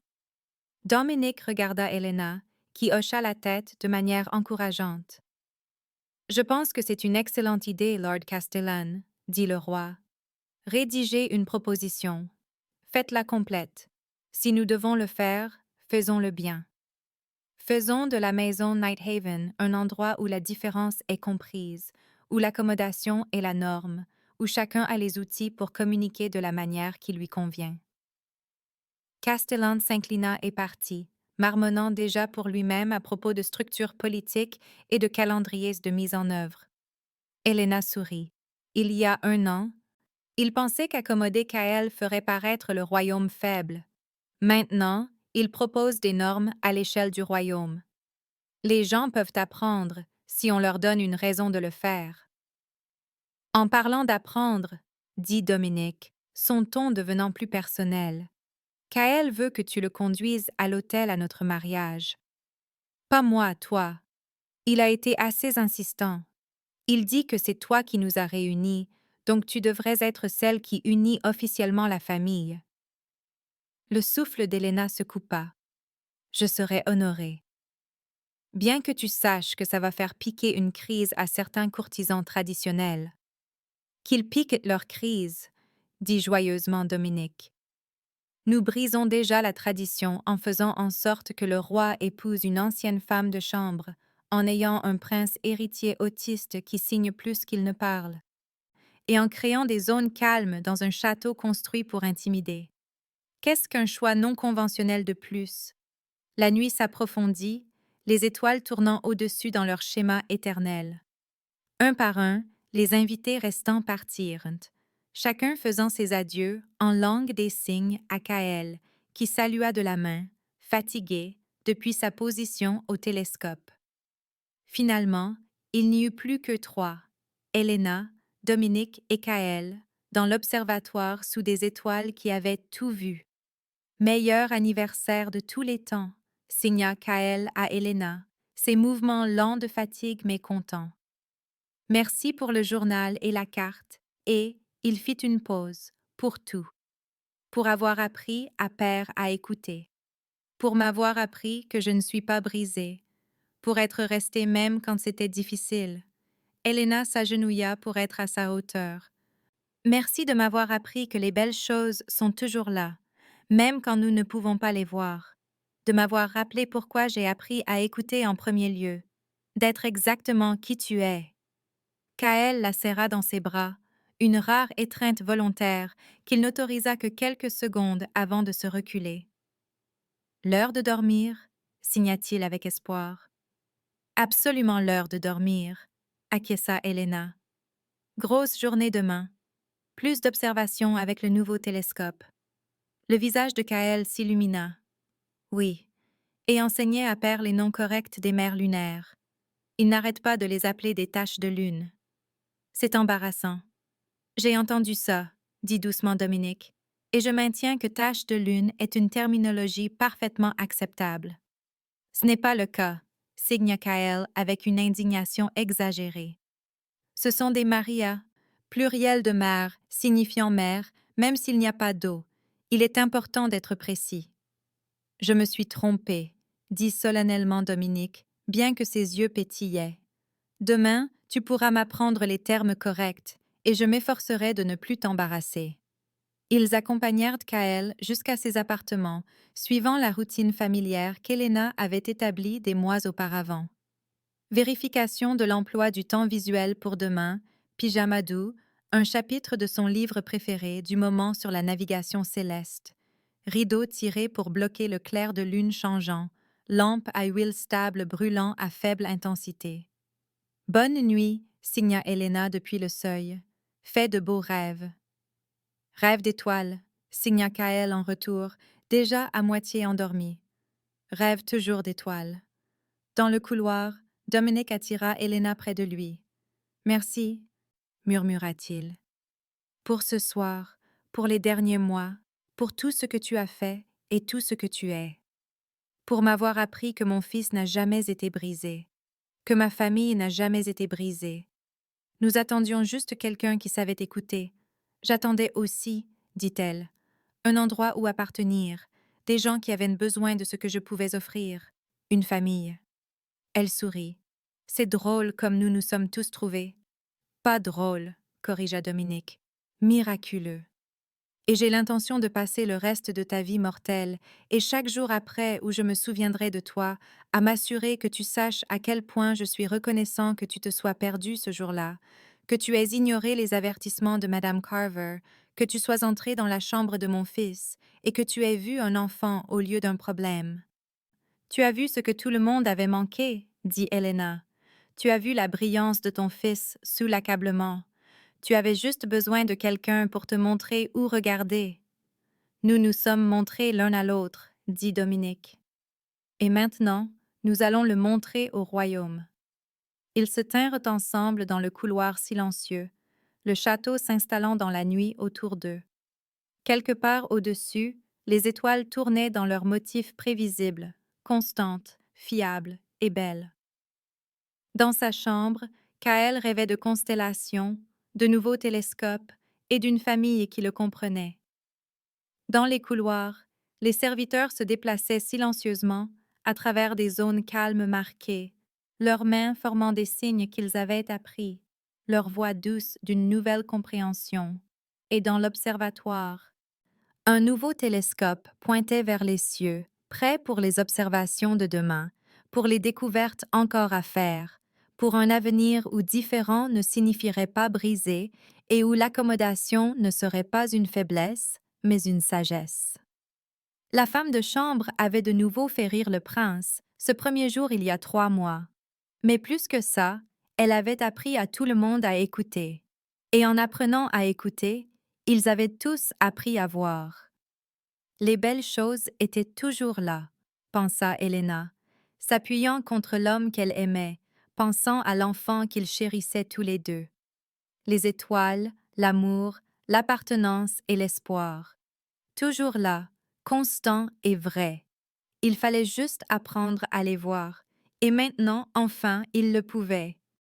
Dominique regarda Helena, qui hocha la tête de manière encourageante. Je pense que c'est une excellente idée, Lord Castellan, dit le roi. Rédigez une proposition. Faites-la complète. Si nous devons le faire, faisons-le bien. Faisons de la maison Nighthaven un endroit où la différence est comprise, où l'accommodation est la norme, où chacun a les outils pour communiquer de la manière qui lui convient. Castellan s'inclina et partit, marmonnant déjà pour lui-même à propos de structures politiques et de calendriers de mise en œuvre. Helena sourit. Il y a 1 an, il pensait qu'accommoder Kael ferait paraître le royaume faible. Maintenant, il propose des normes à l'échelle du royaume. Les gens peuvent apprendre si on leur donne une raison de le faire. En parlant d'apprendre, dit Dominique, son ton devenant plus personnel, Kael veut que tu le conduises à l'hôtel à notre mariage. Pas moi, toi. Il a été assez insistant. Il dit que c'est toi qui nous as réunis, donc tu devrais être celle qui unit officiellement la famille. Le souffle d'Helena se coupa. Je serais honorée. Bien que tu saches que ça va faire piquer une crise à certains courtisans traditionnels. Qu'ils piquent leur crise, dit joyeusement Dominique. Nous brisons déjà la tradition en faisant en sorte que le roi épouse une ancienne femme de chambre, en ayant un prince héritier autiste qui signe plus qu'il ne parle, et en créant des zones calmes dans un château construit pour intimider. Qu'est-ce qu'un choix non conventionnel de plus? La nuit s'approfondit, les étoiles tournant au-dessus dans leur schéma éternel. Un par un, les invités restants partirent, chacun faisant ses adieux en langue des signes à Kael, qui salua de la main, fatigué, depuis sa position au télescope. Finalement, il n'y eut plus que 3, Helena, Dominique et Kael, dans l'observatoire sous des étoiles qui avaient tout vu. Meilleur anniversaire de tous les temps, signa Kael à Helena, ses mouvements lents de fatigue mais contents. Merci pour le journal et la carte, et il fit une pause, pour tout. Pour avoir appris à père à écouter. Pour m'avoir appris que je ne suis pas brisée. Pour être restée même quand c'était difficile. Helena s'agenouilla pour être à sa hauteur. Merci de m'avoir appris que les belles choses sont toujours là, même quand nous ne pouvons pas les voir. De m'avoir rappelé pourquoi j'ai appris à écouter en premier lieu. D'être exactement qui tu es. Kael la serra dans ses bras, une rare étreinte volontaire qu'il n'autorisa que quelques secondes avant de se reculer. L'heure de dormir, signa-t-il avec espoir. Absolument l'heure de dormir, acquiesça Helena. Grosse journée demain. Plus d'observations avec le nouveau télescope. Le visage de Kael s'illumina. Oui, et enseignait à père les noms corrects des mers lunaires. Il n'arrête pas de les appeler des taches de lune. C'est embarrassant. J'ai entendu ça, dit doucement Dominique, et je maintiens que tache de lune est une terminologie parfaitement acceptable. Ce n'est pas le cas, signa Kael avec une indignation exagérée. Ce sont des Marias, pluriel de mère, signifiant mer, même s'il n'y a pas d'eau. Il est important d'être précis. Je me suis trompée, dit solennellement Dominique, bien que ses yeux pétillaient. Demain, tu pourras m'apprendre les termes corrects, et je m'efforcerai de ne plus t'embarrasser. Ils accompagnèrent Kael jusqu'à ses appartements, suivant la routine familière qu'Helena avait établie des mois auparavant. Vérification de l'emploi du temps visuel pour demain, pyjama doux, un chapitre de son livre préféré du moment sur la navigation céleste. Rideau tiré pour bloquer le clair de lune changeant, lampe à huile stable brûlant à faible intensité. Bonne nuit, signa Helena depuis le seuil. Fais de beaux rêves. Rêve d'étoiles, signa Kael en retour, déjà à moitié endormi. Rêve toujours d'étoiles. Dans le couloir, Dominique attira Helena près de lui. Merci, murmura-t-il. Pour ce soir, pour les derniers mois, pour tout ce que tu as fait et tout ce que tu es. Pour m'avoir appris que mon fils n'a jamais été brisé, que ma famille n'a jamais été brisée. Nous attendions juste quelqu'un qui savait écouter. J'attendais aussi, dit-elle, un endroit où appartenir, des gens qui avaient besoin de ce que je pouvais offrir, une famille. Elle sourit. C'est drôle comme nous nous sommes tous trouvés. Pas drôle, corrigea Dominique. Miraculeux. Et j'ai l'intention de passer le reste de ta vie mortelle, et chaque jour après où je me souviendrai de toi, à m'assurer que tu saches à quel point je suis reconnaissant que tu te sois perdu ce jour-là, que tu aies ignoré les avertissements de Madame Carver, que tu sois entré dans la chambre de mon fils, et que tu aies vu un enfant au lieu d'un problème. Tu as vu ce que tout le monde avait manqué, dit Helena. Tu as vu la brillance de ton fils sous l'accablement. Tu avais juste besoin de quelqu'un pour te montrer où regarder. Nous nous sommes montrés l'un à l'autre, dit Dominique. Et maintenant, nous allons le montrer au royaume. Ils se tinrent ensemble dans le couloir silencieux, le château s'installant dans la nuit autour d'eux. Quelque part au-dessus, les étoiles tournaient dans leurs motifs prévisibles, constantes, fiables et belles. Dans sa chambre, Kaël rêvait de constellations, de nouveaux télescopes et d'une famille qui le comprenait. Dans les couloirs, les serviteurs se déplaçaient silencieusement à travers des zones calmes marquées, leurs mains formant des signes qu'ils avaient appris, leur voix douce d'une nouvelle compréhension. Et dans l'observatoire, un nouveau télescope pointait vers les cieux, prêt pour les observations de demain, pour les découvertes encore à faire, pour un avenir où différent ne signifierait pas brisé et où l'accommodation ne serait pas une faiblesse, mais une sagesse. La femme de chambre avait de nouveau fait rire le prince, ce premier jour il y a 3 mois. Mais plus que ça, elle avait appris à tout le monde à écouter. Et en apprenant à écouter, ils avaient tous appris à voir. Les belles choses étaient toujours là, pensa Helena, s'appuyant contre l'homme qu'elle aimait, pensant à l'enfant qu'ils chérissaient tous les deux. Les étoiles, l'amour, l'appartenance et l'espoir. Toujours là, constant et vrai. Il fallait juste apprendre à les voir, et maintenant, enfin, il le pouvait.